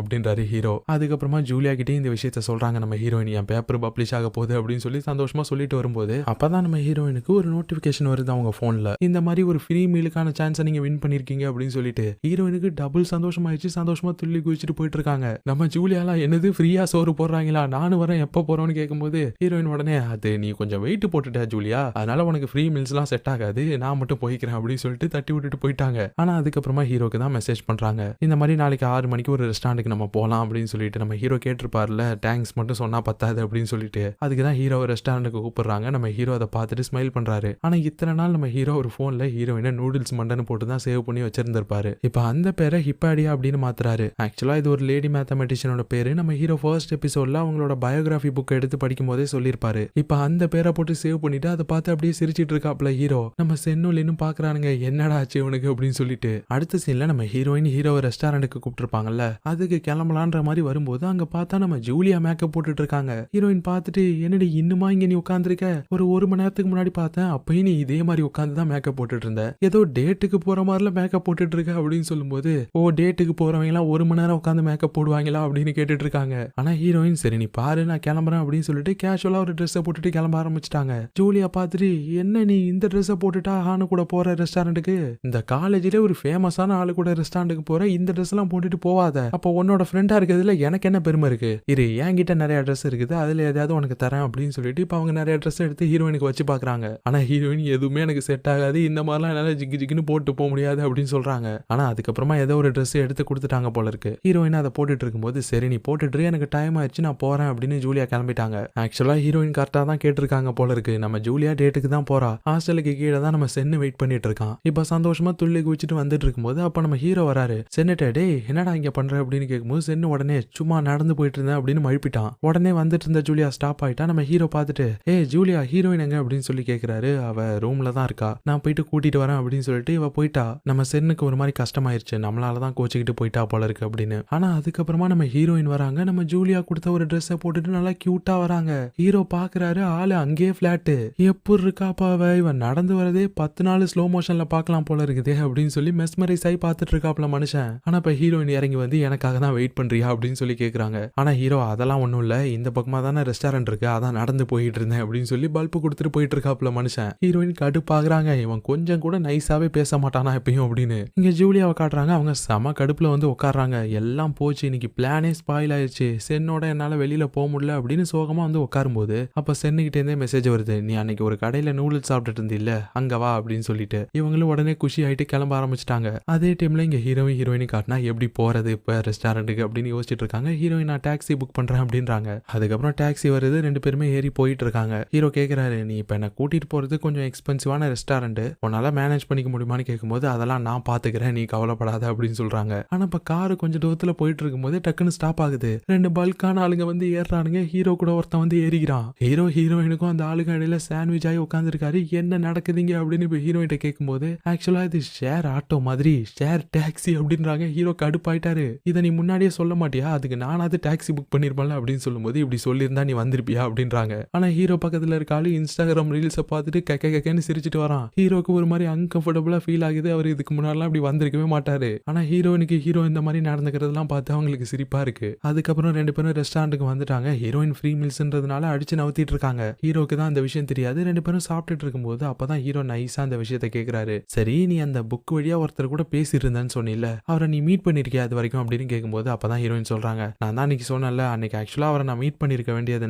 அப்படின்றாரு ஹீரோ. அதுக்கப்புறமா ஜூலியா கிட்டே இந்த விஷயத்த சொல்றாங்க நம்ம ஹீரோயின், என் பேப்பர் பப்ளிஷ் ஆக போகுது அப்படின்னு சொல்லி சந்தோஷமா சொல்லிட்டு வரும்போது அப்பதான் நம்ம ஹீரோயினுக்கு ஒரு நோட்டிபிகேஷன் வருது அவங்க போன்ல. இந்த மாதிரி ஒரு ஃப்ரீ மீலுக்கான சான்ஸை நீங்க வின் பண்ணிருக்கீங்க அப்படின்னு சொல்லிட்டு ஹீரோயினுக்கு டபுள் சந்தோஷமாயிடுச்சு. சந்தோஷமா துள்ளி குதிச்சுட்டு போயிட்டு இருக்காங்க. நம்ம ஜூலியாலாம் என்னது ஃப்ரீயா சோறு போடுறாங்களா, நானும் வரேன், எப்ப போறோம்னு கேட்கும்போது ஹீரோயின் உடனே, அது நீ கொஞ்சம் வெயிட் போட்டுட்ட ஜூலியா, அதனால உனக்கு ஃப்ரீ மீல்ஸ் எல்லாம் செட் ஆகாது, நான் மட்டும் போய்க்கிறேன் அப்படின்னு சொல்லிட்டு தட்டி விட்டுட்டு போயிட்டாங்க. ஆனா அதுக்கப்புறமா ஹீரோக்கு தான் மெசேஜ் பண்றாங்க, இந்த மாதிரி நாளைக்கு 6 மணிக்கு ஒரு ரெஸ்டாரண்ட்டுக்கு நம்ம போலாம் அப்படின்னு சொல்லிட்டு. நம்ம ஹீரோ கேட்டிருப்பார்ல, தேங்க்ஸ் மட்டும் சொன்னா பத்தாது அப்படின்னு சொல்லிட்டு. அதுக்கு தான் ஹீரோ ரெஸ்டாரண்ட்டுக்கு கூப்பிடுறாங்க. நம்ம ஹீரோ அதை பார்த்துட்டு ஸ்மைல் பண்றாரு. ஆனா இத்தனை நாள் நம்ம ஹீரோ ஒரு போன்ல ஹீரோயினை நூடுல்ஸ் மண்டன்னு போட்டு தான் சேவ் பண்ணி வச்சிருந்திருப்பாரு. இப்ப அந்த பேரை ஹிப்பாடியா அப்படின்னு மாத்துறாரு. ஆக்சுவலா இது ஒரு லேடி மேத்தமெட்டிஷியனோட பேரு. நம்ம ஹீரோ ஃபர்ஸ்ட் எபிசோட்ல அவங்களோட பயோகிராஃபி புக் எடுத்து படிக்கும் போதே சொல்லியிருப்பாரு. இப்ப அந்த பேரை போட்டு சேவ் பண்ணிட்டு அதை பார்த்து அப்படியே சிரிச்சிட்டு இருக்காப்ல ஹீரோ. நம்ம சென்னுலின்னு பாக்குறானுங்க, என்னடா ஆச்சு இவனுக்கு அப்படின்னு சொல்லிட்டு. அடுத்த சீன்ல நம்ம ஹீரோயின் ஹீரோவை ரெஸ்டாரண்ட்டுக்கு கூப்பிட்டுருப்பாங்கல்ல, அதுக்கு கிளம்பலான்ற மாதிரி வரும்போது அங்க பார்த்தா நம்ம ஜூலியா மேக்கப் போட்டுட்டு இருக்காங்க. ஹீரோயின் பார்த்துட்டு, என்னடி இன்னுமா இங்க நீ உட்காந்துருக்க, ஒரு மணி நேரத்துக்கு முன்னாடி பார்த்தேன், அப்பயும் நீ இதே மாதிரி உட்காந்து தான் மேக்கப் போட்டுட்டு இருந்த, ஏதோ டேட்டுக்கு போற மாதிரில மேக்கப் போட்டுட்டு இருக்க அப்படின்னு சொல்லும்போது, ஓ டேட்டுக்கு போறவங்க எல்லாம் 1 மணி நேரம் உட்காந்து மேக்கப் போடுவாங்களா அப்படின்னு கேட்டுட்டு இருக்காங்க. ஆனா ஹீரோயின், சரி நீ பாரு நான் கிளம்புறேன் அப்படின்னு சொல்லிட்டு கேஷுவலா ஒரு ட்ரெஸ்ஸை போட்டுட்டு கிளம்ப ஆரம்பிச்சிட்டாங்க. ஜூலியா பார்த்துட்டு, என்ன நீ இந்த ட்ரெஸ்ஸை போட்டுட்டா ஆணு கூட போற ரெஸ்டாரண்ட்டுக்கு, இந்த காலேஜ்ல ஒரு ஃபேமஸான ஆளு கூட ரெஸ்டாரண்ட்டுக்கு போற, இந்த ட்ரெஸ் எல்லாம் போட்டுட்டு போவாத, அப்போ உன்னோட ஃப்ரெண்டா இருக்கிறதுல எனக்கு என்ன பெருமை இருக்கு, இரு என்கிட்ட நிறைய ட்ரெஸ் இருக்குது, அதுல ஏதாவது உனக்கு தரேன் அப்படின்னு சொல்லிட்டு இப்ப அவங்க நிறைய ட்ரெஸ் எடுத்து ஹீரோயினுக்கு வச்சு பாக்குறாங்க. ஆனா ஹீரோயின் எதுவுமே எனக்கு செட் ஆகாது, இந்த மாதிரிலாம் என்னால ஜிக்கு ஜிக்குன்னு போட்டு போக முடியாது அப்படின்னு சொல்றாங்க. ஆனா அதுக்கப்புறமா ஏதோ ஒரு ட்ரெஸ் எடுத்து கொடுத்துட்டாங்க போல இருக்கு. ஹீரோயின் அதை போட்டுட்டு இருக்கும்போது, சரி நீ போட்டுட்டு எனக்கு டைம் ஆயிடுச்சு நான் போறேன் அப்படின்னு ஜூலியா கிளம்பிட்டாங்க. ஆக்சுவலா ஹீரோயின் கரெக்டா தான் கேட்டிருக்காங்க போல இருக்கு. நம்ம ஜூலியா டேட்டுக்கு தான் போறா, ஹாஸ்டலுக்கு கீழே தான் நம்ம சென்னு வெயிட் பண்ணிட்டு இருக்கான். இப்ப சந்தோஷமா துள்ளி குச்சிட்டு வந்துட்டு இருக்கும்போது அப்ப நம்ம ஹீரோ வராரு. சென்னுட்ட, டேய் என்னடா இங்க பண்ற அப்படின்னு கேட்கும்போது சென்னு உடனே, சும்மா நடந்து போயிட்டு இருந்தேன் அப்படின்னு மழுப்பிட்டான். உடனே வந்துட்டு இருந்த ஜூலியா ஸ்டாப் ஆயிட்டா. நம்ம ஹீரோ பார்த்துட்டு, ஏ ஜூலியா ஹீரோயின் எங்க அப்படின்னு சொல்லி கேட்கிறாரு. அவ ரூம்ல தான் இருக்கா, நான் போயிட்டு கூட்டிட்டு வரேன் அப்படின்னு சொல்லிட்டு இவ போயிட்டா. நம்ம சென்னுக்கு ஒரு மாதிரி கஷ்டமாயிருச்சு, நம்மளாலதான் கோச்சிக்கிட்டு போயிட்டா போல இருக்கு அப்படின்னு. ஆனா அதுக்கப்புறமா நம்ம ஹீரோயின் வராங்க. நம்ம ஜூலியா கொடுத்த ஒரு ட்ரெஸ்ஸை போட்டுட்டு நல்லா கியூட்டா வராங்க. ஹீரோ பாக்குறாரு, ஆளு அங்கேயே பிளாட்டு, எப்படி இருக்காப்பா அவ, இவன் நடந்து வரதே 10 நாள் ஸ்லோ மோஷன்ல பாக்கலாம் போல இருக்குதே அப்படின்னு சொல்லி மெஸ்மரைஸ் ஆகி பாத்துட்டு இருக்காப்ல மனுஷன். ஆனா இப்ப ஹீரோயின் இறங்கி வந்து, எனக்காக தான் வெயிட் பண்றியா அப்படின்னு சொல்லி கேக்குறாங்க. ஆனா ஹீரோ, அதெல்லாம் ஒண்ணும் இல்ல, இந்த பக்கமா தானே ரெஸ்டாரண்ட் இருக்கு, அதான் நடந்து போயிட்டு இருந்தேன் அப்படின்னு சொல்லி பல்பு கொடுத்துட்டு போயிட்டு இருக்காப்ல மனுஷன். ஹீரோயின் கடுப்பாக்குறாங்க, இவன் கொஞ்சம் கூட நைஸாவே பேச மாட்டானா எப்பயும் அப்படின்னு. இங்க ஜூலியாவை காட்டுறாங்க. அவங்க செம கடுப்புல வந்து உட்காடுறாங்க. எல்லாம் போச்சு, இன்னைக்கு பிளானே ஸ்பாயில் ஆயிடுச்சு, சென்னோட என்னால வெளியில போக முடியல அப்படின்னு சோகமா வந்து உட்காரும்போது அப்ப சென்னுகிட்டே இருந்தே மெசேஜ் வருது, நீ அன்னைக்கு ஒரு கடையில நூடுல்ஸ் சாப்பிட்டுட்டு இருந்தில்ல, அங்க வா அப்படின்னு சொல்லிட்டு. இவங்களும் உடனே குஷி ஆயிட்டு கிளம்ப ஆரம்பிச்சிட்டாங்க. அதே டைம்ல இங்க ஹீரோயினி காட்டினா, எப்படி போறது இப்ப ரெஸ்டாரண்ட்டுக்கு அப்படின்னு யோசிச்சுட்டு இருக்காங்க. ஹீரோயின், நான் டாக்ஸி புக் பண்றேன் அப்படின்றாங்க. அதுக்கப்புறம் டாக்ஸி வருது, 2 பேருமே ஏறி போயிட்டு இருக்காங்க. ஹீரோ கேக்குறாரு, நீ இப்ப என்ன கூட்டிட்டு போறது கொஞ்சம் எக்ஸ்பென்சிவான ரெஸ்டாரண்ட், உன்னால மேனேஜ் பண்ணிக்க முடியுமான்னு கேட்கும்போது, அதெல்லாம் நான் பாத்துக்கிறேன், நீ கவலைப்படாத அப்படின்னு சொல்றாங்க. ஆனா இப்ப காரு கொஞ்சம் தூரத்துல போயிட்டு இருக்கும்போது டக்குன்னு ஸ்டாப் ஆகுது. 2 பல்கான ஆளுங்க வந்து ஏறானுங்க. ஹீரோ கூட ஒருத்தன் வந்து ஏறிக்கிறான். ஹீரோயினுக்கும் அந்த ஆளுங்க இடையில சாண்ட்விச் ஆகி உட்காந்துருக்காரு. என்ன நடக்குதுங்க அப்படின்னு இப்ப ஹீரோயிட்ட கேட்கும்போது, ஆக்சுவலா இது ஷேர் ஆட்டோ மாதிரி, ஷேர் டாக்ஸி அப்படின்றாங்க. ஹீரோ கடுப்பாயிட்டாரு, இதை நீ முன்னாடியே சொல்ல மாட்டியா, அதுக்கு நானாவது டாக்ஸி புக் பண்ணிருப்பேன்ல அப்படின்னு சொல்லும்போது, இப்படி சொல்லியிருந்தா நீ வந்திருப்பியா அப்படின்றாங்க. ஆனா ஹீரோ பக்கத்துல இருக்க ஆளு இன்ஸ்டாகிராம் ரீல்ஸை பார்த்துட்டு கக்கன்னு சிரிச்சிட்டு வரான். ஹீரோக்கு ஒரு மாதிரி அன்கம்ஃபர்டபுளா ஃபீல் ஆகுது. அவர் இதுக்கு முன்னாடிலாம் இப்படி வந்திருக்கவே மாட்டாரு. ஆனா ஹீரோயினுக்கு ஹீரோ இந்த மாதிரி நடந்துக்கிறதுலாம் பார்த்து அவங்களுக்கு சிரிப்பா இருக்கு. அதுக்கப்புறம் 2 பேரும் ரெஸ்டாரண்ட்டுக்கு வந்துட்டாங்க. ஹீரோயின் ஃப்ரீ மீல்ஸ்ன்றதுனால அடிச்சு நவுத்திட்டு இருக்காங்க. ஹீரோக்கு தான் அந்த விஷயம் தெரியாது. 2 பேரும் சாப்பிட்டுட்டு இருக்கும்போது அப்பதான் ஹீரோ நைஸா அந்த விஷயத்த கேக்குறாரு. சரி, நீ அந்த புக் வழியா ஒருத்தர் கூட பேசிட்டு இருந்தேன்னு சொன்னில, அவரை நீ மீட் பண்ணிருக்கியா அது வரைக்கும் அப்படின்னு கேட்கும்போது அப்பதான் ஹீரோயின் சொல்றாங்க, நான் தான் அன்னைக்கு சொன்னேன்ல, அன்னைக்கு ஆக்சுவலா அவரை நான் மீட் பண்ணிருக்க வேண்டியது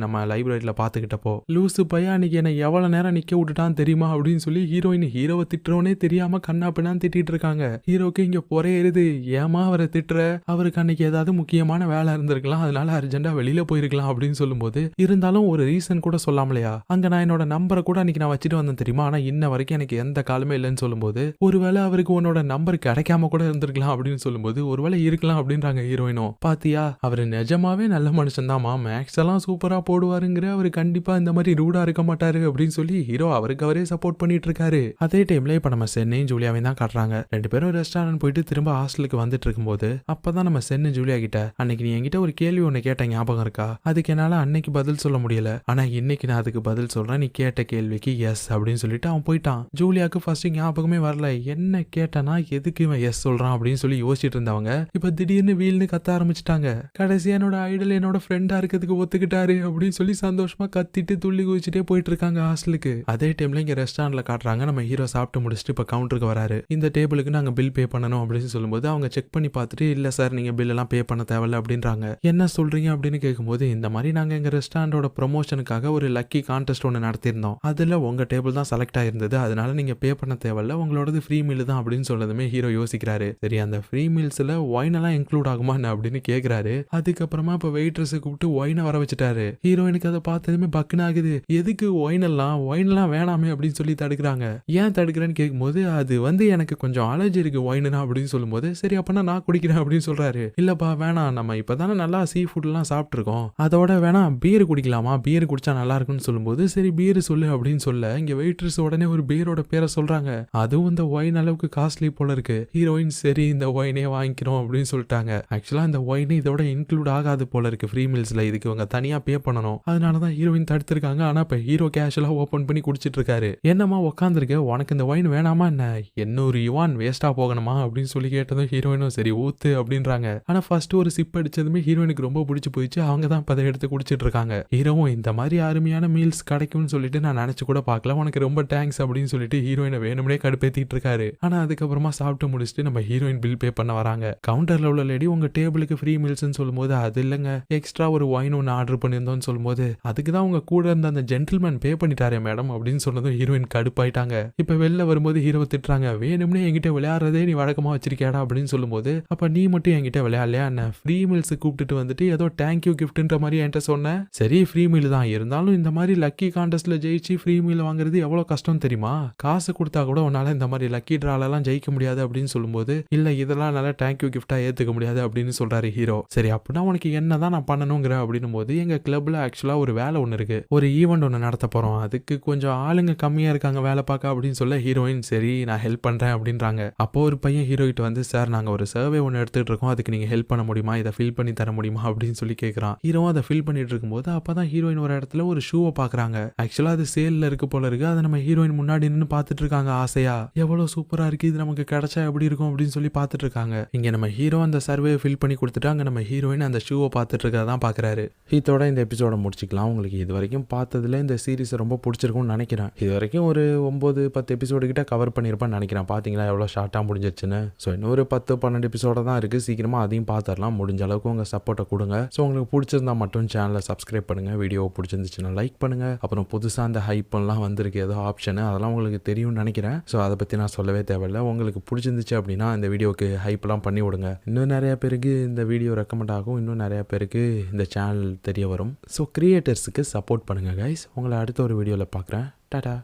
நம்ம லைப்ரரியில பாத்துக்கிட்டப்போ, லூசு பையன் அன்னைக்கு என்ன எவ்வளவு நேரம் நிக்க விட்டுட்டான் தெரியுமா அப்படின்னு சொல்லி ஹீரோயின் ஹீரோவை திட்டுறவனே தெரியாம கண்ணா பின்னான்னு திட்டிட்டு இருக்காங்க. ஹீரோக்கு இங்க பொறையேறுது, ஏமா அவரை திட்டுற, அவருக்கு அன்னைக்கு ஏதாவது முக்கியமான வேலை இருந்திருக்கலாம், அதனால அர்ஜென்டா வெளியில போயிருக்கலாம் அப்படின்னு சொல்லும்போது, இருந்தாலும் ஒரு ரீசன் கூட சொல்லாமலையா, அங்க நான் என்னோட நம்பரை கூட அன்னைக்கு நான் வச்சுட்டு வந்தேன் தெரியுமா, ஆனா இன்ன வரைக்கும் எனக்கு எந்த காலமே இல்லைன்னு சொல்லும்போது, ஒருவேளை அவருக்கு உன்னோட நம்பர் கிடைக்காம கூட இருந்திருக்கலாம் அப்படின்னு சொல்லும்போது, ஒருவேளை இருக்கலாம் அப்படின்றாங்க ஹீரோயினும். பாத்தியா, அவரு நிஜமாவே நல்ல மனுஷன் தான், மேக்ஸ் எல்லாம் சூப்பரா போடுவாருங்கிற, அவரு கண்டிப்பா இந்த மாதிரி ரூடா இருக்க மாட்டாரு அப்படின்னு சொல்லி ஹீரோ அவருக்கு அவரே சப்போர்ட் பண்ணிட்டு இருக்காரு. அதே டைம்ல இப்ப நம்ம சென்னையும் ஜூலியாவையும் தான் காட்டுறாங்க. 2 பேரும் ரெஸ்டாரண்ட் போயிட்டு திரும்ப ஹாஸ்டலுக்கு வந்துட்டு இருக்கும்போது அப்பதான் நம்ம சென்னு ஜூலியா கிட்ட, அன்னைக்கு நீ என்கிட்ட ஒரு கேள்வி ஒண்ணு கேட்ட ஞாபகம் இருக்கா, அதுக்கு என்னால அன்னைக்கு பதில் சொல்ல முடியல, ஆனா இன்னைக்கு நான் அதுக்கு பதில் சொல்றேன், நீ கேட்ட கேள்விக்கு எஸ் அப்படின்னு சொல்லிட்டு அவன் போயிட்டான். ஜூலியாக்கு ஃபர்ஸ்ட் ஞாபகமே வரல, என்ன கேட்டனா எதுக்கு இவன் எஸ் சொல்றான் அப்படின்னு சொல்லி யோசிச்சுட்டு இருந்தவங்க இப்ப திடீர்னு வீல்னு கத்த ஆரம்பிச்சிட்டாங்க. கடைசி என்னோட ஐடல் என்னோட ஃப்ரெண்டா இருக்கிறதுக்கு ஒத்துக்கிட்டாரு அப்படின்னு சொல்லி சந்தோஷமா கத்திட்டு துள்ளி குதிச்சுட்டே போயிட்டு இருக்காங்க ஹாஸ்டலுக்கு. அதே டைம்ல இங்க ரெஸ்டாரண்ட்ல காட்டுறாங்க நம்ம ஹீரோ சாப்பிட்டு முடிச்சுட்டு இப்ப கவுண்டருக்கு வராரு. இந்த டேபிளுக்கு நாங்க பில் பே பண்ணணும் அப்படின்னு சொல்லும்போது அவங்க செக் பண்ணி பார்த்துட்டு இல்ல சார் நீங்க பில் எல்லாம் பே பண்ண தேவையில்ல அப்படின்றாங்க. என்ன சொல்றீங்க அப்படின்னு கேட்கும்போது இந்த மாதிரி நாங்க எங்க ரெஸ்டாரண்டோட ப்ரொமோஷனுக்காக ஒரு லக்கி கான்டெஸ்ட் ஒன்று நடத்திருந்தோம். அதுல உங்க டேபிள் தான் செலக்ட் ஆயிருந்தது, அதனால நீங்க பே பண்ண தேவையில்ல, உங்களோடது ஃப்ரீ மீல் தான் அப்படின்னு சொல்லதுமே ஹீரோ யோசிக்கிறாரு. சரி அந்த ஃப்ரீ மீல்ஸ்ல ஒயின் எல்லாம் இன்க்ளூட் ஆகுமா அப்படின்னு கேக்குறாரு. அதுக்கப்புறமா இப்ப வெயிட்ரஸ் கூப்பிட்டு ஒயினை வர வச்சுட்டாரு. ஹீரோயினுக்கு அதை பார்த்ததுமே பக்குன்னு ஆகுது. எதுக்கு ஒயின் எல்லாம் வேணாமே அப்படின்னு சொல்லி தடுக்கிறாங்க. ஏன் தடுக்கிறேன்னு கேட்கும்போது அது எனக்கு கொஞ்சம் அலர்ஜி இருக்கு ஒயினா அப்படின்னு சொல்லும்போது சரி அப்பனா நான் குடிக்கிறேன் அப்படின்னு சொல்றாரு. இல்லப்பா வேணாம், நம்ம இப்பதானே நல்லா சீ ஃபுட் எல்லாம் சாப்பிட்டு இருக்கோம், அதோட வேணா பீர் குடிக்கலாமா, பீர் குடிச்சா நல்லா இருக்குன்னு சொல்லும்போது சரி பீர் சொல்லு அப்படின்னு சொல்ல இங்க வெயிட்ரஸ் உடனே ஒரு பீரோட பேரை சொல்றாங்க. அதுவும் இந்த ஒயின் அளவுக்கு காஸ்ட்லி போல இருக்கு. ஹீரோயின் சரி இந்த ஒயினே வாங்கிக்கிறோம் அப்படின்னு சொல்லிட்டாங்க. ஆக்சுவலா இந்த ஒயின் இதோட இன்க்ளூட் ஆகாது போல இருக்கு ஃப்ரீ மீல்ஸ்ல, இதுக்கு இவங்க தனியா பே பண்ணணும். அதனாலதான் ஹீரோயின் தடுத்திருக்காங்க. ஆனா இப்ப ஹீரோ கேஷுவலா ஓபன் பண்ணி குடிச்சிட்டு இருக்காரு. என்னமா உட்காந்துருக்க, உனக்கு இந்த ஒயின் வேணாமா என்ன, 800 யுவான் வேஸ்டா போகணுமா அப்படின்னு சொல்லி கேட்டதும் ஹீரோயினும் சரி ஊத்து அப்படின்றாங்க. ஆனா ஃபர்ஸ்ட் ஒரு சிப் அடிச்சதுமே ஹீரோயினுக்கு ரொம்ப பிடிச்சு போயிடுச்சு. அவங்க தான் அதை எடுத்து குடிச்சிட்டு இருக்காங்க. ஹீரோவும் இந்த மாதிரி அருமையான மீல்ஸ் கிடைக்கும்னு சொல்லிட்டு நான் நினைச்சு கூட பார்க்கல, உனக்கு ரொம்ப தேங்க்ஸ் அப்படின்னு சொல்லிட்டு ஹீரோயினை வேணும்னே கடுப்பேத்திட்டு இருக்காரு. ஆனா அதுக்கப்புறமா சாப்பிட்டு முடிச்சுட்டு நம்ம ஹீரோயின் பில் பே பண்ண வராங்க. கவுண்டர்ல உள்ள லேடி உங்க டேபிளுக்கு ஃப்ரீ மீல்ஸ்னு சொல்லும்போது அது இல்லங்க எக்ஸ்ட்ரா ஒரு ஒயின் ஒன்று ஆர்டர் பண்ணியிருந்தோம்னு சொல்லும்போது அதுக்கு தான் உங்க கூட இருந்த அந்த ஜென்டில்மேன் பே பண்ணிட்டாரே மேடம் அப்படின்னு சொன்னதும் ஹீரோயின் கடுப்பாயிட்டாங்க. இப்ப வெளில வரும்போது ஹீரோவை திட்டுறாங்க. வேணும்னே என்கிட்ட விளையாடுறதே நீ வழக்கமா வச்சிருக்கியாடா அப்படின்னு சொல்லும்போது அப்ப நீ மட்டும் என்கிட்ட விளையாடலையா என்ன, ஃப்ரீ மீல்ஸ் கூப்பிட்டுட்டு வந்துட்டு ஏதோ தேங்க்யூ கிஃப்ட்ன்ற மாதிரி என்கிட்ட சொன்ன. சரி ஃப்ரீ மீல் தான் இருந்தாலும் இந்த மாதிரி லக்கி கான்டெஸ்ட்ல ஜெயிச்சு ஃப்ரீ மீல் வாங்குறது எவ்வளவு கஷ்டம் தெரியுமா, காசு கொடுத்தா கூட உன்னால இந்த மாதிரி லக்கி டிரால எல்லாம் ஜெயிக்க முடியாது அப்படின்னு சொல்லும்போது இல்ல இதெல்லாம் நல்லா தேங்க்யூ கிஃப்டா ஏத்துக்க முடியாது அப்படின்னு சொல்றாரு ஹீரோ. சரி அப்படின்னா உனக்கு என்னதான் நான் பண்ணணுங்கிற அப்படின்னும் போது எங்க கிளப்ல ஆக்சுவலா ஒரு வேலை ஒண்ணு இருக்கு, ஒரு ஈவெண்ட் ஒண்ணு நடத்த போறோம், அதுக்கு கொஞ்சம் ஆளுங்க கம்மியா இருக்காங்க வேலை பார்க்க அப்படின்னு சொல்ல ஹீரோயின் சரி நான் ஹெல்ப் பண்றேன் அப்படின்றாங்க. அப்போ ஒரு பையன் ஹீரோ கிட்ட வந்து சார் நாங்க ஒரு சர்வே ஒன்று எடுத்துட்டு இருக்கோம், அதுக்கு நீங்க ஹெல்ப் பண்ண முடியுமா, இதை ஃபில் பண்ணி தர முடியுமா அப்படின்னு சொல்லி கேட்கறான். ஹீரோவும் அதை ஃபில் பண்ணிட்டு இருக்கும்போது அப்பதான் ஹீரோயின் ஒரு இடத்துல ஒரு ஷூவை பாக்குறாங்க. ஆக்சுவலா அது சேல்ல இருக்கு போல இருக்கு. அதை நம்ம ஹீரோயின் முன்னாடி நின்று பார்த்துட்டு இருக்காங்க ஆசையா. எவ்வளவு சூப்பரா இருக்கு, இது நமக்கு கிடைச்சா எப்படி இருக்கும் அப்படின்னு சொல்லி பார்த்துட்டு இருக்காங்க. இங்க நம்ம ஹீரோ அந்த சர்வே ஃபில் பண்ணி கொடுத்துட்டு அங்க நம்ம ஹீரோயின் அந்த ஷூவை பார்த்துட்டு இருக்கதான் பாக்குறாரு. இதோட இந்த எபிசோட முடிச்சுக்கலாம். உங்களுக்கு இது வரைக்கும் பார்த்ததுல இந்த சீரிஸ் ரொம்ப பிடிச்சிருக்கும்னு நினைக்கிறேன். இது வரைக்கும் ஒரு 9-10 எபிசோடு கிட்ட கவர் பண்ணியிருப்பேன்னு நினைக்கிறேன். பாத்தீங்களா எவ்வளவு ஷார்ட்டா முடிஞ்சிருச்சுன்னு. ஸோ இன்னொரு 10-12 எபிசோட தான் இருக்கு, சீக்கிரமா அதையும் பார்த்துடலாம். முடிஞ்ச அளவுக்கு உங்க சப்போர்ட்டை கொடுங்க. ஸோ உங்களுக்கு பிடிச்சிருந்தா மட்டும் சேனலை சப்ஸ்கிரைப் பண்ணுங்க, வீடியோ பிடிச்சிருந்துச்சுன்னா லைக் பண்ணுங்க. அப்புறம் புதுசா அந்த ஹைப்பெல்லாம் வந்திருக்கு ஏதோ ஆப்ஷன், அதெல்லாம் உங்களுக்கு தெரியும்னு நினைக்கிறேன். ஸோ அதை பத்தி நான் சொல்லவே தேவையில்லை. உங்களுக்கு பிடிச்சிருந்துச்சு அப்படின்னா இந்த வீடியோக்கு ஹைப்லாம் பண்ணி விடுங்க. இன்னும் நிறைய பேருக்கு இந்த வீடியோ ரெக்கமெண்ட் ஆகும், இன்னும் நிறைய பேருக்கு இந்த சேனல் தெரிய வரும். ஸோ கிரியேட்டர்ஸுக்கு சப்போர்ட் பண்ணுங்க கைஸ். உங்களை அடுத்த ஒரு வீடியோவில் பார்க்குறேன். டாடா.